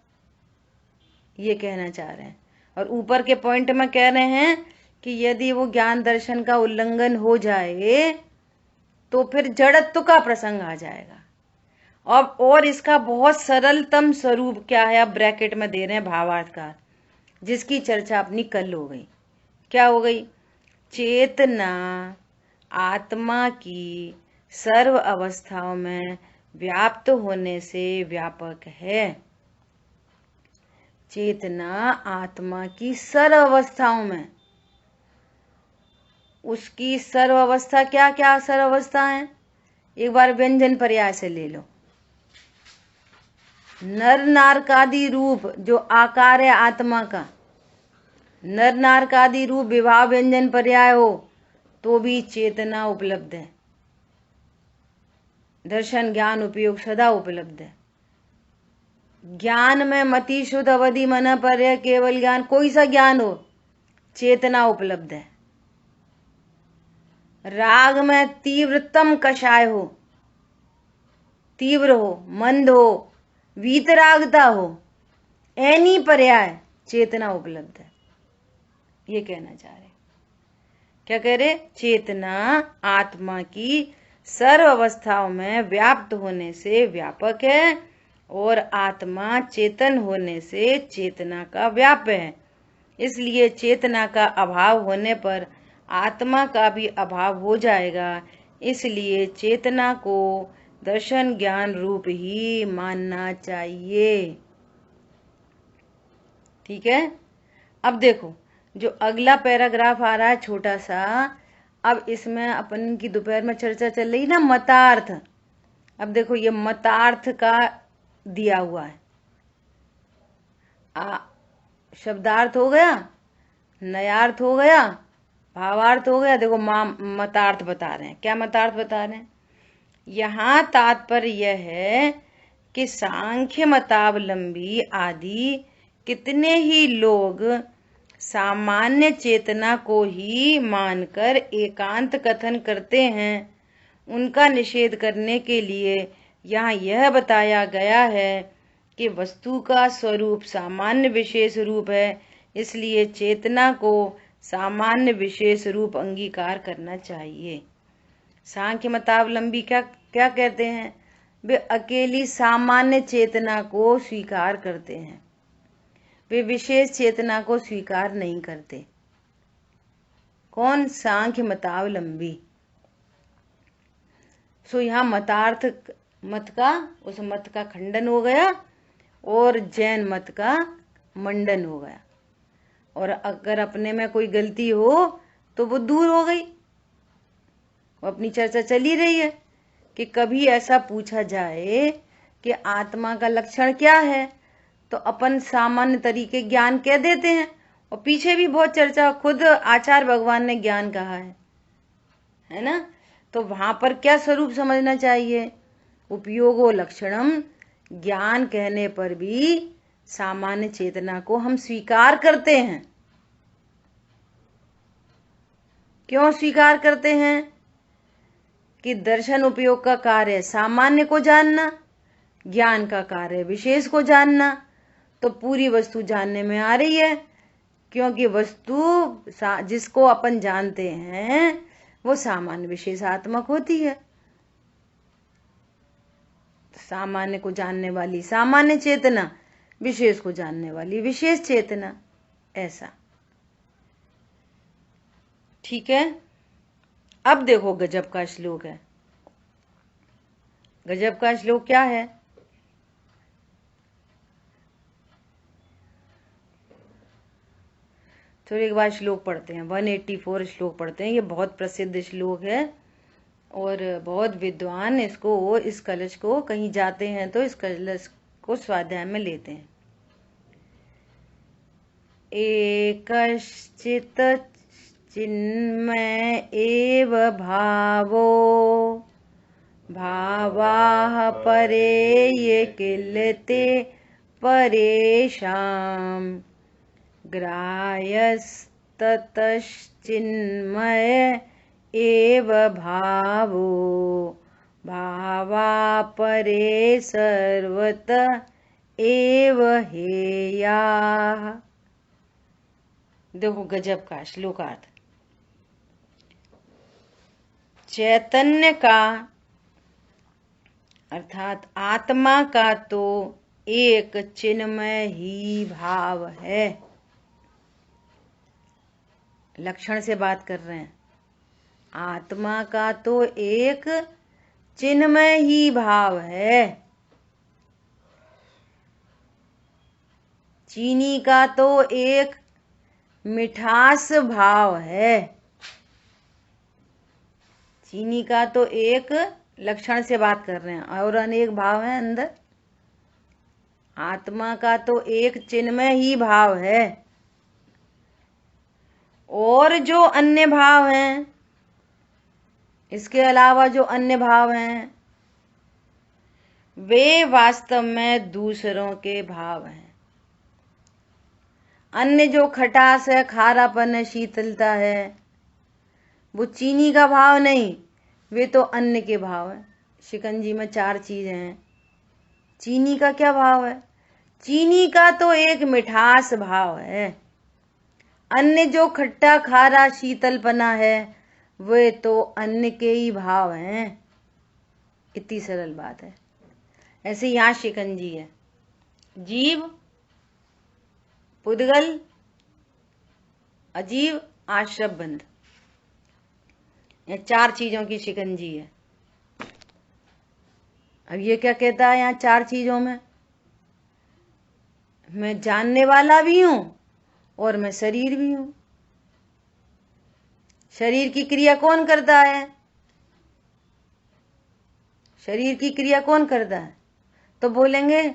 ये कहना चाह रहे हैं। और ऊपर के पॉइंट में कह रहे हैं कि यदि वो ज्ञान दर्शन का उल्लंघन हो जाए तो फिर जड़त्व का प्रसंग आ जाएगा। और इसका बहुत सरलतम स्वरूप क्या है, अब ब्रैकेट में दे रहे हैं भावार्थकार, जिसकी चर्चा अपनी कल हो गई। क्या हो गई? चेतना आत्मा की सर्व अवस्थाओं में व्याप्त होने से व्यापक है। चेतना आत्मा की सर्व अवस्थाओं में, उसकी सर्व अवस्था क्या क्या सर्व अवस्था है? एक बार व्यंजन पर्याय से ले लो। नर नारकादि रूप जो आकार है आत्मा का, नर नारकादि रूप विभाव व्यंजन पर्याय हो तो भी चेतना उपलब्ध है, दर्शन ज्ञान उपयोग सदा उपलब्ध है। ज्ञान में मति शुद्ध अवधि मन पर्य केवल ज्ञान, कोई सा ज्ञान हो, चेतना उपलब्ध है। राग में तीव्रतम कषाय हो, तीव्र हो, मंद हो, वीतरागता हो, एनी पर्याय चेतना उपलब्ध है, ये कहना चाह रहे। क्या कह रहे? चेतना आत्मा की सर्व अवस्थाओं में व्याप्त होने से व्यापक है, और आत्मा चेतन होने से चेतना का व्याप्य है। इसलिए चेतना का अभाव होने पर आत्मा का भी अभाव हो जाएगा। इसलिए चेतना को दर्शन ज्ञान रूप ही मानना चाहिए। ठीक है। अब देखो, जो अगला पैराग्राफ आ रहा है छोटा सा, अब इसमें अपन की दोपहर में चर्चा चल रही ना मतार्थ। अब देखो ये मतार्थ का दिया हुआ है। शब्दार्थ हो गया, नयार्थ हो गया, भावार्थ हो गया। देखो मतार्थ बता रहे हैं। क्या मतार्थ बता रहे हैं? यहाँ तात्पर्य यह है कि सांख्य मतावलंबी आदि कितने ही लोग सामान्य चेतना को ही मानकर एकांत कथन करते हैं, उनका निषेध करने के लिए यहाँ यह बताया गया है कि वस्तु का स्वरूप सामान्य विशेष रूप है, इसलिए चेतना को सामान्य विशेष रूप अंगीकार करना चाहिए। सांख्य मतावलंबी क्या क्या कहते हैं? वे अकेली सामान्य चेतना को स्वीकार करते हैं, वे विशेष चेतना को स्वीकार नहीं करते। कौन? सांख्य मतावलंबी। सो यहाँ मतार्थ मत का, उस मत का खंडन हो गया और जैन मत का मंडन हो गया। और अगर अपने में कोई गलती हो तो वो दूर हो गई। वो अपनी चर्चा चली रही है कि कभी ऐसा पूछा जाए कि आत्मा का लक्षण क्या है, तो अपन सामान्य तरीके ज्ञान कह देते हैं। और पीछे भी बहुत चर्चा, खुद आचार्य भगवान ने ज्ञान कहा है ना। तो वहां पर क्या स्वरूप समझना चाहिए? उपयोगो लक्षणम। ज्ञान कहने पर भी सामान्य चेतना को हम स्वीकार करते हैं। क्यों स्वीकार करते हैं? कि दर्शन उपयोग का कार्य सामान्य को जानना, ज्ञान का कार्य विशेष को जानना। तो पूरी वस्तु जानने में आ रही है, क्योंकि वस्तु जिसको अपन जानते हैं वो सामान्य विशेषात्मक होती है। सामान्य को जानने वाली सामान्य चेतना, विशेष को जानने वाली विशेष चेतना, ऐसा। ठीक है। अब देखो गजब का श्लोक है। गजब का श्लोक क्या है? थोड़ी एक बार श्लोक पढ़ते हैं। 184 श्लोक पढ़ते हैं। ये बहुत प्रसिद्ध श्लोक है और बहुत विद्वान इसको, इस कलश को कहीं जाते हैं तो इस कलश को स्वाध्याय में लेते हैं। एकश्चित् चिन्मय एव भावो भावाः परे ये किलते परेषाम् ग्राह्यस्ततश्चिन्मय एव भावो भावा परे सर्वत एव हेयाः। देखो गजब का श्लोकार्थ। चैतन्य का अर्थात आत्मा का तो एक चिन्मय ही भाव है। लक्षण से बात कर रहे हैं। आत्मा का तो एक चिन्मय ही भाव है। चीनी का तो एक मिठास भाव है। चीनी का तो एक लक्षण से बात कर रहे हैं और अनेक भाव हैं अंदर। आत्मा का तो एक चिन्मय ही भाव है और जो अन्य भाव हैं, इसके अलावा जो अन्य भाव हैं वे वास्तव में दूसरों के भाव हैं। अन्य जो खटास है, खारापन है, शीतलता है, वो चीनी का भाव नहीं, वे तो अन्य के भाव है। शिकंजी में 4 चीजें हैं। चीनी का क्या भाव है? चीनी का तो एक मिठास भाव है। अन्य जो खट्टा खारा शीतलपना है वे तो अन्य के ही भाव हैं। इतनी सरल बात है। ऐसे यहाँ शिकंजी है। जीव, पुद्गल, अजीव, आश्रब बंध, ये 4 चीजों की शिकंजी है। अब ये क्या कहता है यहाँ 4 चीजों में? मैं जानने वाला भी हूं और मैं शरीर भी हूं। शरीर की क्रिया कौन करता है? शरीर की क्रिया कौन करता है? तो बोलेंगे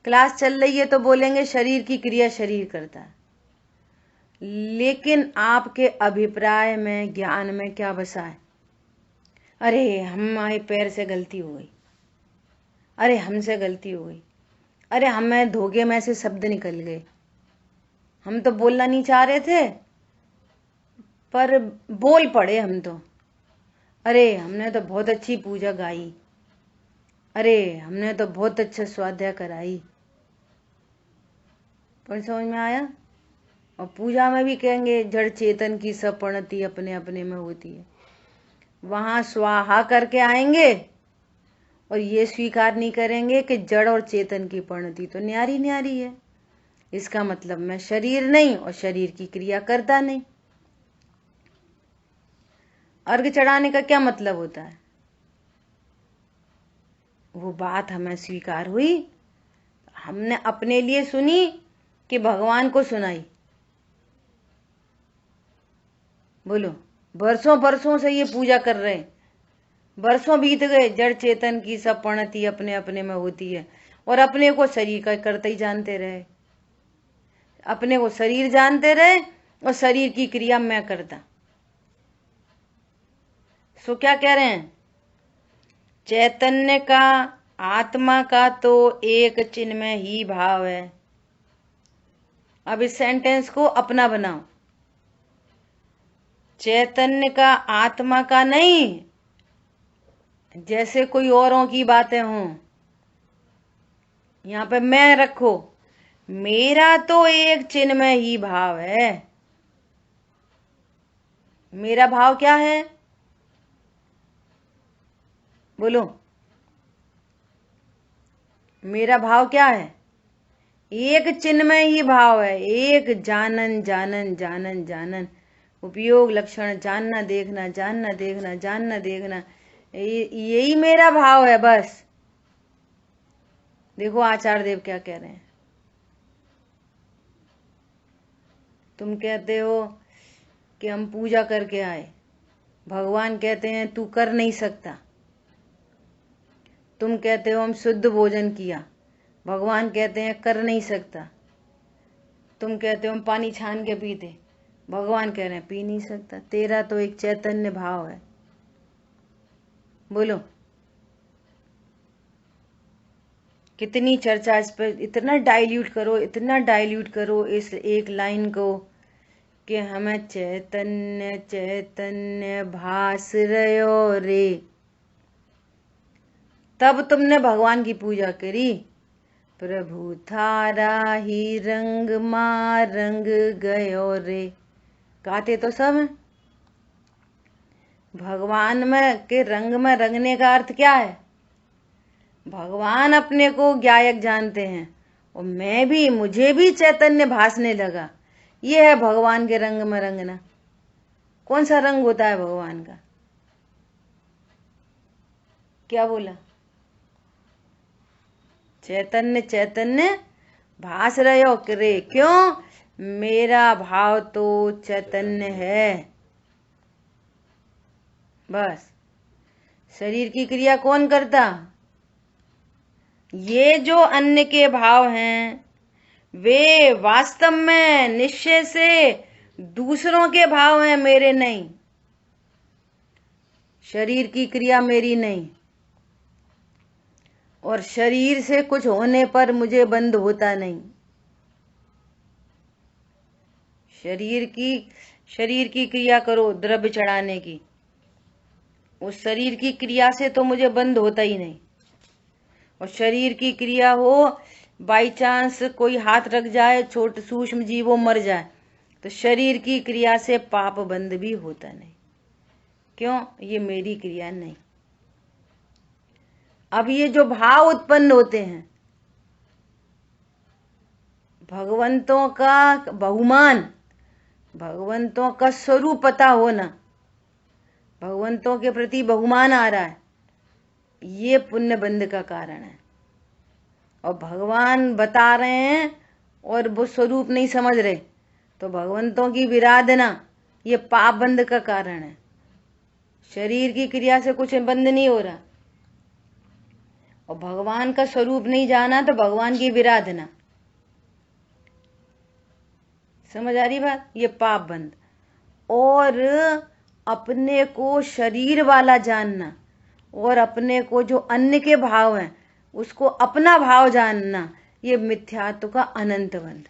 क्लास चल रही है तो बोलेंगे शरीर की क्रिया शरीर करता है। लेकिन आपके अभिप्राय में, ज्ञान में क्या बसा है? अरे हमारे पैर से गलती हो गई, अरे हमसे गलती हो गई, अरे हमें धोखे में से शब्द निकल गए, हम तो बोलना नहीं चाह रहे थे पर बोल पड़े हम तो, अरे हमने तो बहुत अच्छी पूजा गाई, अरे हमने तो बहुत अच्छा स्वाध्याय कराई। पर समझ में आया? और पूजा में भी कहेंगे जड़ चेतन की सब प्रणति अपने अपने में होती है। वहां स्वाहा करके आएंगे और ये स्वीकार नहीं करेंगे कि जड़ और चेतन की प्रणति तो न्यारी न्यारी है। इसका मतलब मैं शरीर नहीं और शरीर की क्रिया करता नहीं। अर्घ चढ़ाने का क्या मतलब होता है? वो बात हमें स्वीकार हुई, हमने अपने लिए सुनी कि भगवान को सुनाई। बोलो, बरसों बरसों से ये पूजा कर रहे हैं, बरसों बीत गए, जड़ चेतन की सब प्रणति अपने अपने में होती है और अपने को शरीर का करते ही जानते रहे, अपने को शरीर जानते रहे और शरीर की क्रिया मैं करता। सो क्या कह रहे हैं? चैतन्य का, आत्मा का तो एक चिन्मय ही भाव है। अब इस सेंटेंस को अपना बनाओ। चैतन्य का, आत्मा का नहीं, जैसे कोई औरों की बातें हों। यहां पे मैं रखो, मेरा तो एक चिन्मय ही भाव है। मेरा भाव क्या है? बोलो, मेरा भाव क्या है? एक चिन्मय ही भाव है, एक जानन जानन जानन जानन, उपयोग लक्षण, जानना देखना, जानना देखना, जानना देखना, यही मेरा भाव है बस। देखो आचार्य देव क्या कह रहे हैं। तुम कहते हो कि हम पूजा करके आए, भगवान कहते हैं तू कर नहीं सकता। तुम कहते हो हम शुद्ध भोजन किया, भगवान कहते हैं कर नहीं सकता। तुम कहते हो हम पानी छान के पीते, भगवान कह रहे हैं पी नहीं सकता। तेरा तो एक चैतन्य भाव है। बोलो, कितनी चर्चा इस पर। इतना डाइल्यूट करो, इतना डाइल्यूट करो इस एक लाइन को कि हमें चैतन्य चैतन्य भास रहो रे। तब तुमने भगवान की पूजा करी। प्रभु थारा ही रंग मां रंग गयो रे, गाते तो सब हैं। भगवान में के रंग में रंगने का अर्थ क्या है? भगवान अपने को गायक जानते हैं और मैं भी, मुझे भी चैतन्य भासने लगा। ये है भगवान के रंग में रंगना। कौन सा रंग होता है भगवान का? क्या बोला? चैतन्य चैतन्य भास रहे हो रे। क्यों? मेरा भाव तो चैतन्य है। बस। शरीर की क्रिया कौन करता? ये जो अन्य के भाव हैं वे वास्तव में निश्चय से दूसरों के भाव हैं, मेरे नहीं। शरीर की क्रिया मेरी नहीं। और शरीर से कुछ होने पर मुझे बंद होता नहीं। शरीर की क्रिया करो द्रव्य चढ़ाने की, उस शरीर की क्रिया से तो मुझे बंद होता ही नहीं। और शरीर की क्रिया हो, बाई चांस कोई हाथ रख जाए, छोटे सूक्ष्म जीवों मर जाए, तो शरीर की क्रिया से पाप बंद भी होता नहीं। क्यों? ये मेरी क्रिया नहीं। अब ये जो भाव उत्पन्न होते हैं, भगवंतों का बहुमान, भगवंतों का स्वरूप पता होना, भगवंतों के प्रति बहुमान आ रहा है, ये पुण्य बंध का कारण है। और भगवान बता रहे हैं और वो स्वरूप नहीं समझ रहे, तो भगवंतों की विराधना, ये पाप बंध का कारण है। शरीर की क्रिया से कुछ बंद नहीं हो रहा। और भगवान का स्वरूप नहीं जाना तो भगवान की विराधना, समझ आ रही बात? ये पाप बंध। और अपने को शरीर वाला जानना और अपने को जो अन्य के भाव हैं उसको अपना भाव जानना, ये मिथ्यात्व का अनंत बंध।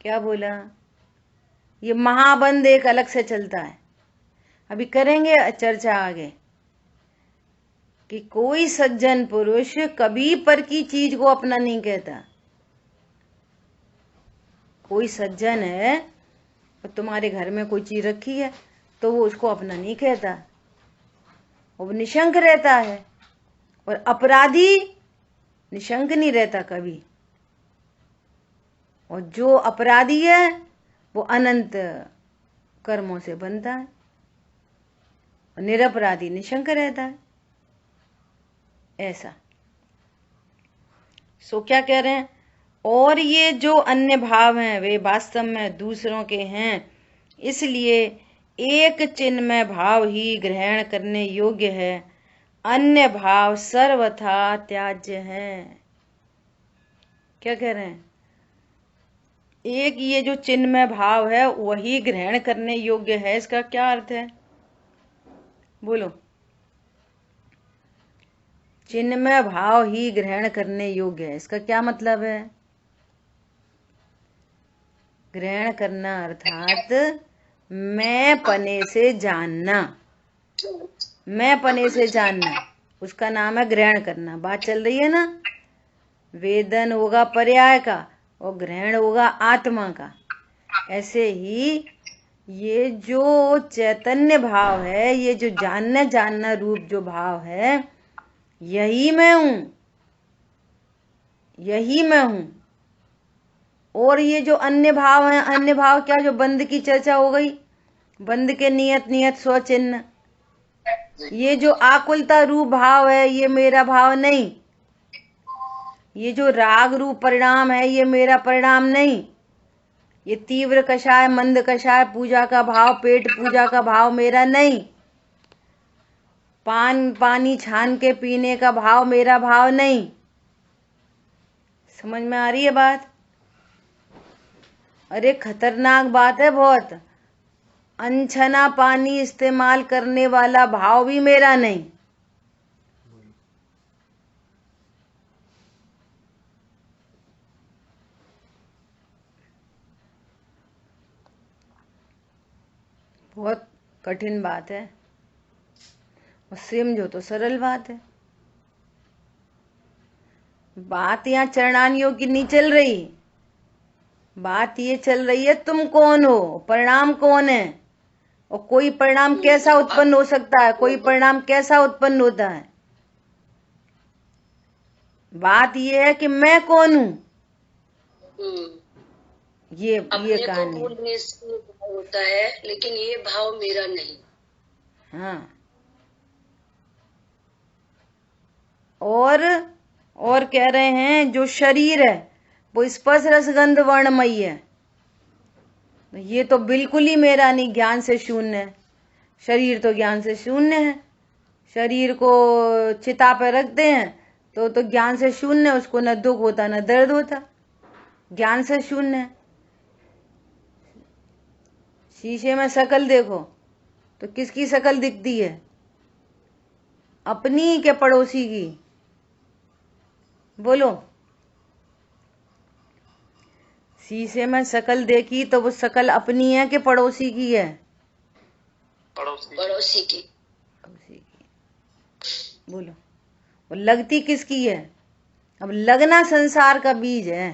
क्या बोला? ये महाबंध एक अलग से चलता है। अभी करेंगे चर्चा आगे कि कोई सज्जन पुरुष कभी पर की चीज को अपना नहीं कहता। कोई सज्जन है और तुम्हारे घर में कोई चीज रखी है तो वो उसको अपना नहीं कहता, वो निशंक रहता है। और अपराधी निशंक नहीं रहता कभी। और जो अपराधी है वो अनंत कर्मों से बनता है और निरपराधी निशंक रहता है। ऐसा सो क्या कह रहे हैं? और ये जो अन्य भाव हैं वे वास्तव में दूसरों के हैं, इसलिए एक चिन्मय भाव ही ग्रहण करने योग्य है, अन्य भाव सर्वथा त्याज्य है। क्या कह रहे हैं? एक ये जो चिन्मय भाव है वही ग्रहण करने योग्य है। इसका क्या अर्थ है? बोलो। चिन्मय भाव ही ग्रहण करने योग्य है, इसका क्या मतलब है? ग्रहण करना अर्थात मैं पने से जानना। मैं पने से जानना उसका नाम है ग्रहण करना। बात चल रही है ना? वेदन होगा पर्याय का और ग्रहण होगा आत्मा का। ऐसे ही ये जो चैतन्य भाव है, ये जो जानना रूप जो भाव है, यही मैं हूं, यही मैं हूं। और ये जो अन्य भाव हैं, अन्य भाव क्या? जो बंध की चर्चा हो गई, बंध के नियत स्वचिन्ह। ये जो आकुलता रूप भाव है ये मेरा भाव नहीं। ये जो राग रूप परिणाम है ये मेरा परिणाम नहीं। ये तीव्र कषाय मंद कषाय पूजा का भाव, पेट पूजा का भाव मेरा नहीं। पानी छान के पीने का भाव मेरा भाव नहीं। समझ में आ रही है बात? अरे खतरनाक बात है बहुत। अनछना पानी इस्तेमाल करने वाला भाव भी मेरा नहीं। बहुत कठिन बात है और समझो तो सरल बात है। बात यहाँ चरणानियों की नहीं चल रही। बात ये चल रही है तुम कौन हो, परिणाम कौन है, और कोई परिणाम कैसा उत्पन्न हो सकता है, कोई परिणाम कैसा उत्पन्न होता है। बात ये है कि मैं कौन हूं। ये कहानी भूलने से भाव होता है, लेकिन ये भाव मेरा नहीं। हाँ। और कह रहे हैं जो शरीर है वो स्पर्श रसगंध वर्णमयी है। ये तो बिल्कुल ही मेरा नहीं, ज्ञान से शून्य है। शरीर तो ज्ञान से शून्य है। शरीर को चिता पे रखते हैं तो ज्ञान से शून्य, उसको न दुख होता न दर्द होता, ज्ञान से शून्य है। शीशे में शकल देखो तो किसकी शकल दिखती है? अपनी के पड़ोसी की? बोलो। शीशे में शकल देखी तो वो शकल अपनी है कि पड़ोसी की है? पड़ोसी की। बोलो। वो लगती किसकी है? अब लगना संसार का बीज है,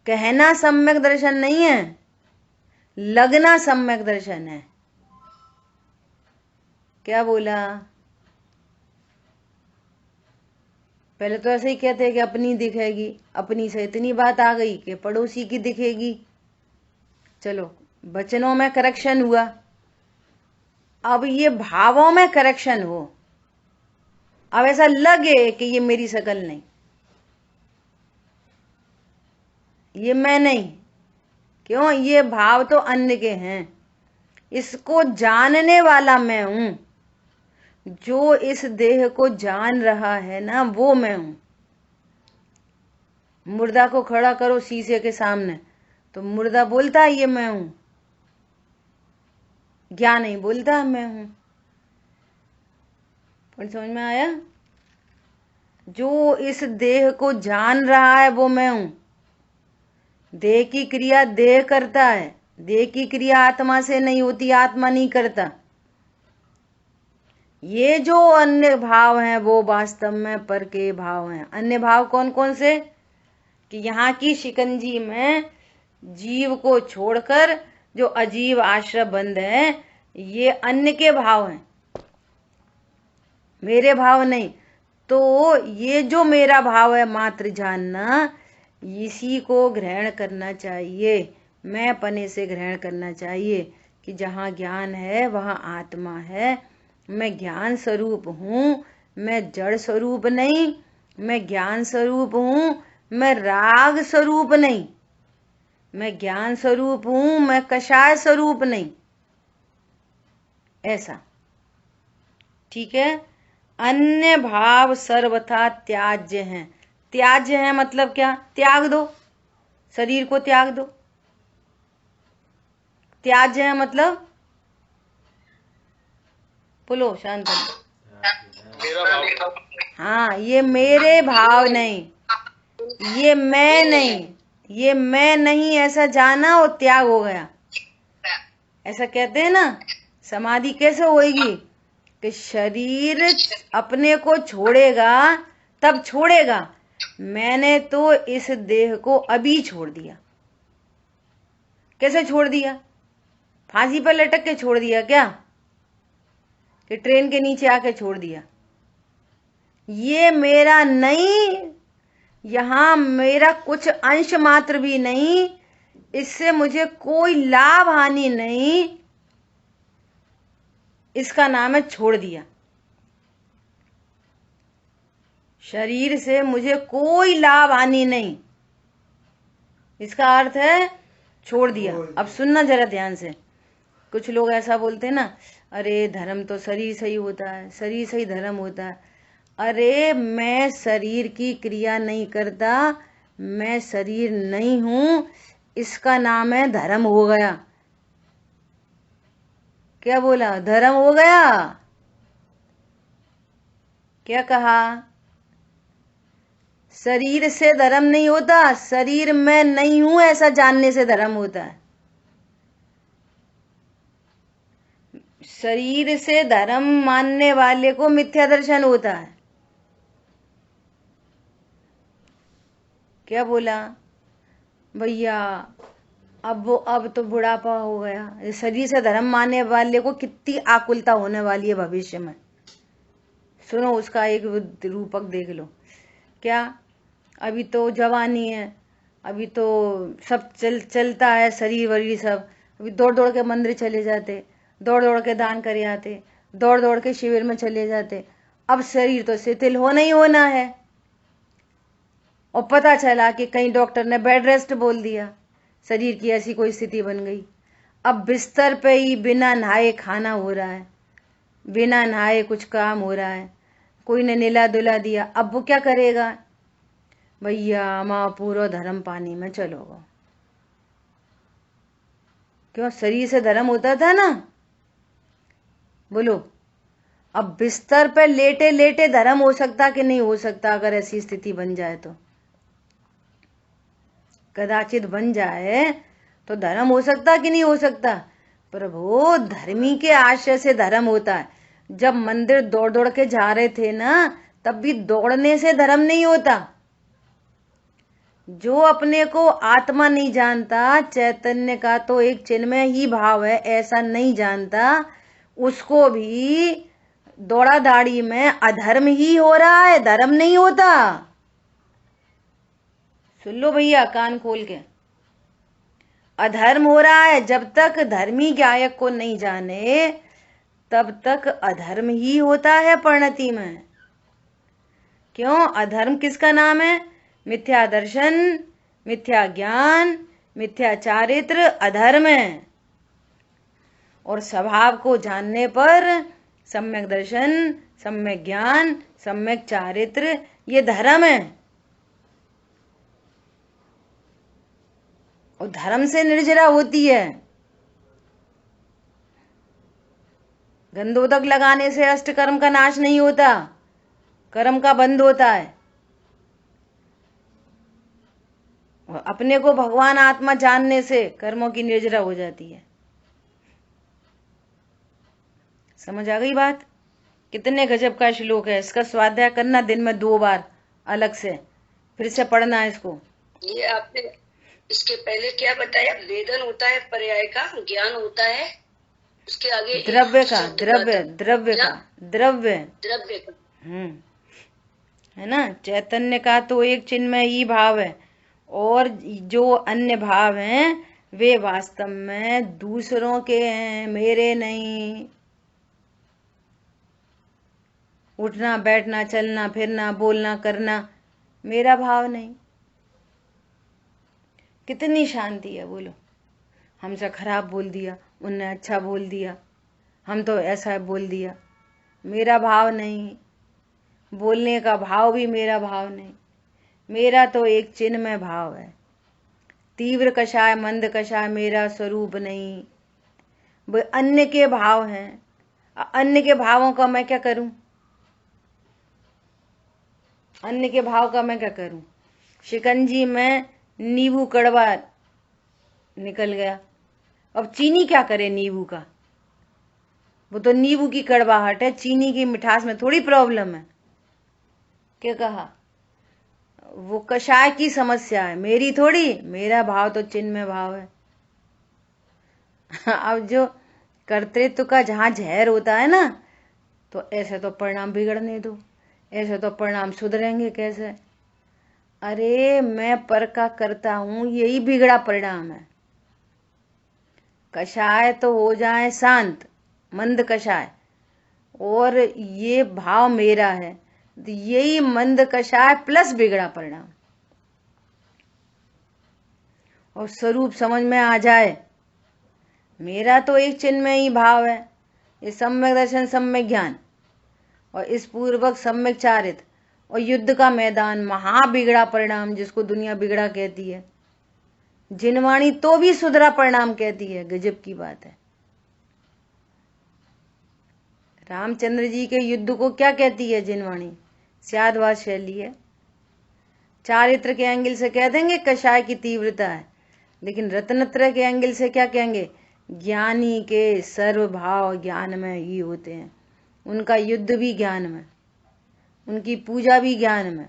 कहना सम्यक दर्शन नहीं है, लगना सम्यक दर्शन है। क्या बोला? पहले तो ऐसे ही कहते हैं कि अपनी दिखेगी, अपनी से इतनी बात आ गई कि पड़ोसी की दिखेगी। चलो वचनों में करेक्शन हुआ, अब ये भावों में करेक्शन हो। अब ऐसा लगे कि ये मेरी शकल नहीं, ये मैं नहीं, क्यों? ये भाव तो अन्य के हैं, इसको जानने वाला मैं हूं। जो इस देह को जान रहा है ना, वो मैं हूं। मुर्दा को खड़ा करो शीशे के सामने तो मुर्दा बोलता है ये मैं हूं, ज्ञान नहीं बोलता मैं हूं। पर समझ में आया? जो इस देह को जान रहा है वो मैं हूं। देह की क्रिया देह करता है, देह की क्रिया आत्मा से नहीं होती, आत्मा नहीं करता। ये जो अन्य भाव हैं वो वास्तव में पर के भाव हैं। अन्य भाव कौन कौन से? कि यहाँ की शिकंजी में जीव को छोड़कर जो अजीव आश्रय बंद है, ये अन्य के भाव हैं, मेरे भाव नहीं। तो ये जो मेरा भाव है मात्र जानना, इसी को ग्रहण करना चाहिए, मैं पने से ग्रहण करना चाहिए कि जहाँ ज्ञान है वहाँ आत्मा है। मैं ज्ञान स्वरूप हूँ, मैं जड़ स्वरूप नहीं। मैं ज्ञान स्वरूप हूँ, मैं राग स्वरूप नहीं। मैं ज्ञान स्वरूप हूँ, मैं कषाय स्वरूप नहीं। ऐसा, ठीक है? अन्य भाव सर्वथा त्याज्य हैं। त्याज्य है मतलब क्या? त्याग दो, शरीर को त्याग दो। त्याज्य है मतलब बोलो शांत। मेरा भाव, हाँ, ये मेरे भाव नहीं, ये मैं नहीं, ये मैं नहीं, ऐसा जाना और त्याग हो गया। ऐसा कहते हैं ना। समाधि कैसे होएगी? कि शरीर अपने को छोड़ेगा, तब छोड़ेगा। मैंने तो इस देह को अभी छोड़ दिया। कैसे छोड़ दिया? फांसी पर लटक के छोड़ दिया क्या? कि ट्रेन के नीचे आके छोड़ दिया? ये मेरा नहीं, यहां मेरा कुछ अंश मात्र भी नहीं, इससे मुझे कोई लाभ हानि नहीं, इसका नाम है छोड़ दिया। शरीर से मुझे कोई लाभ हानि नहीं, इसका अर्थ है छोड़ दिया। अब सुनना जरा ध्यान से। कुछ लोग ऐसा बोलते हैं ना, अरे धर्म तो शरीर से ही होता है, शरीर से ही धर्म होता है। अरे मैं शरीर की क्रिया नहीं करता, मैं शरीर नहीं हूं, इसका नाम है धर्म हो गया। क्या बोला? धर्म हो गया। क्या कहा? शरीर से धर्म नहीं होता, शरीर में नहीं हूं ऐसा जानने से धर्म होता है। शरीर से धर्म मानने वाले को मिथ्या दर्शन होता है। क्या बोला भैया? अब तो बुढ़ापा हो गया। शरीर से धर्म मानने वाले को कितनी आकुलता होने वाली है भविष्य में। सुनो, उसका एक रूपक देख लो। क्या? अभी तो जवानी है, अभी तो सब चलता है, शरीर वरीर सब। अभी दौड़ दौड़ के मंदिर चले जाते, दौड़ दौड़ के दान करे आते, दौड़ दौड़ के शिविर में चले जाते। अब शरीर तो शिथिल होना ही होना है। और पता चला कि कहीं डॉक्टर ने बेड रेस्ट बोल दिया, शरीर की ऐसी कोई स्थिति बन गई। अब बिस्तर पे ही बिना नहाए खाना हो रहा है, बिना नहाए कुछ काम हो रहा है, कोई ने नीला दुला दिया। अब वो क्या करेगा? भैया माँ पूरा धर्म पानी में चलोगा। क्यों? शरीर से धर्म होता था ना। बोलो, अब बिस्तर पे लेटे लेटे धर्म हो सकता कि नहीं हो सकता? अगर ऐसी स्थिति बन जाए तो, कदाचित बन जाए तो धर्म हो सकता कि नहीं हो सकता? प्रभु, धर्मी के आश्रय से धर्म होता है। जब मंदिर दौड़ दौड़ के जा रहे थे ना, तब भी दौड़ने से धर्म नहीं होता। जो अपने को आत्मा नहीं जानता, चैतन्य का तो एक चिन्मय ही भाव है, ऐसा नहीं जानता, उसको भी दौड़ा दाड़ी में अधर्म ही हो रहा है, धर्म नहीं होता। सुन लो भैया कान खोल के, अधर्म हो रहा है। जब तक धर्मी गायक को नहीं जाने तब तक अधर्म ही होता है परिणति में। क्यों? अधर्म किसका नाम है? मिथ्या दर्शन, मिथ्या ज्ञान, मिथ्या चारित्र अधर्म है, और स्वभाव को जानने पर सम्यक दर्शन, सम्यक ज्ञान, सम्यक चारित्र ये धर्म है। और धर्म से निर्जरा होती है। गंधोदक लगाने से अष्टकर्म का नाश नहीं होता, कर्म का बंध होता है। और अपने को भगवान आत्मा जानने से कर्मों की निर्जरा हो जाती है। समझ आ गई बात? कितने गजब का श्लोक है। इसका स्वाध्याय करना दिन में 2 बार अलग से, फिर से पढ़ना है इसको। ये आपने इसके पहले क्या बताया? वेदन होता है पर्याय का, ज्ञान होता है उसके आगे द्रव्य का, द्रव्य का है ना। चैतन्य का तो एक चिन्मय ही भाव है, और जो अन्य भाव हैं वे वास्तव में दूसरों के हैं, मेरे नहीं। उठना बैठना चलना फिरना बोलना करना मेरा भाव नहीं। कितनी शांति है, बोलो। हमसे खराब बोल दिया, उनने अच्छा बोल दिया, हम तो ऐसा बोल दिया, मेरा भाव नहीं। बोलने का भाव भी मेरा भाव नहीं। मेरा तो एक चिन्मय भाव है। तीव्र कषाय मंद कषाय मेरा स्वरूप नहीं, वो अन्य के भाव हैं। अन्य के भावों का मैं क्या करूं? अन्य के भाव का मैं क्या करूं? शिकंजी में नींबू कड़वा निकल गया, अब चीनी क्या करे नींबू का? वो तो नींबू की कड़वाहट है, चीनी की मिठास में थोड़ी प्रॉब्लम है। क्या कहा? वो कषाय की समस्या है, मेरी थोड़ी। मेरा भाव तो चिन्मय भाव है। अब जो कर्तृत्व का जहां जहर होता है ना, तो ऐसे तो परिणाम बिगड़ने दो, ऐसे तो परिणाम सुधरेंगे कैसे? अरे मैं पर का करता हूं, यही बिगड़ा परिणाम है। कषाय तो हो जाए शांत, मंद कषाय, और ये भाव मेरा है, तो यही मंद कषाय प्लस बिगड़ा परिणाम। और स्वरूप समझ में आ जाए, मेरा तो एक चिन्मय ही भाव है। ये सम्यक दर्शन, सम्यक ज्ञान, और इस पूर्वक सम्यक चारित्र, और युद्ध का मैदान, महा बिगड़ा परिणाम जिसको दुनिया बिगड़ा कहती है, जिनवाणी तो भी सुधरा परिणाम कहती है। गजब की बात है। रामचंद्र जी के युद्ध को क्या कहती है जिनवाणी? स्यादवाद शैली है। चारित्र के एंगल से कह देंगे कषाय की तीव्रता है, लेकिन रत्नत्रय के एंगल से क्या कहेंगे? ज्ञानी के सर्व भाव ज्ञान में ही होते हैं। उनका युद्ध भी ज्ञान में, उनकी पूजा भी ज्ञान में,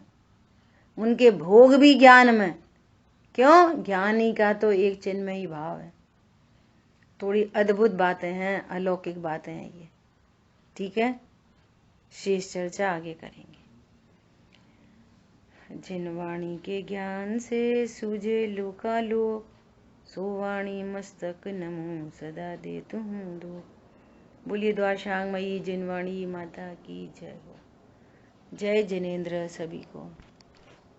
उनके भोग भी ज्ञान में। क्यों? ज्ञानी का तो एक चिन्मय ही भाव है। थोड़ी अद्भुत बातें हैं, अलौकिक बातें हैं ये। ठीक है, शेष चर्चा आगे करेंगे। जिनवाणी के ज्ञान से सूझे लोकालोक, सोवाणी मस्तक नमो सदा देतु हूँ दो। बोलिए द्वारशांगमयी जिनवाणी माता की जय हो। जय जिनेन्द्र सभी को।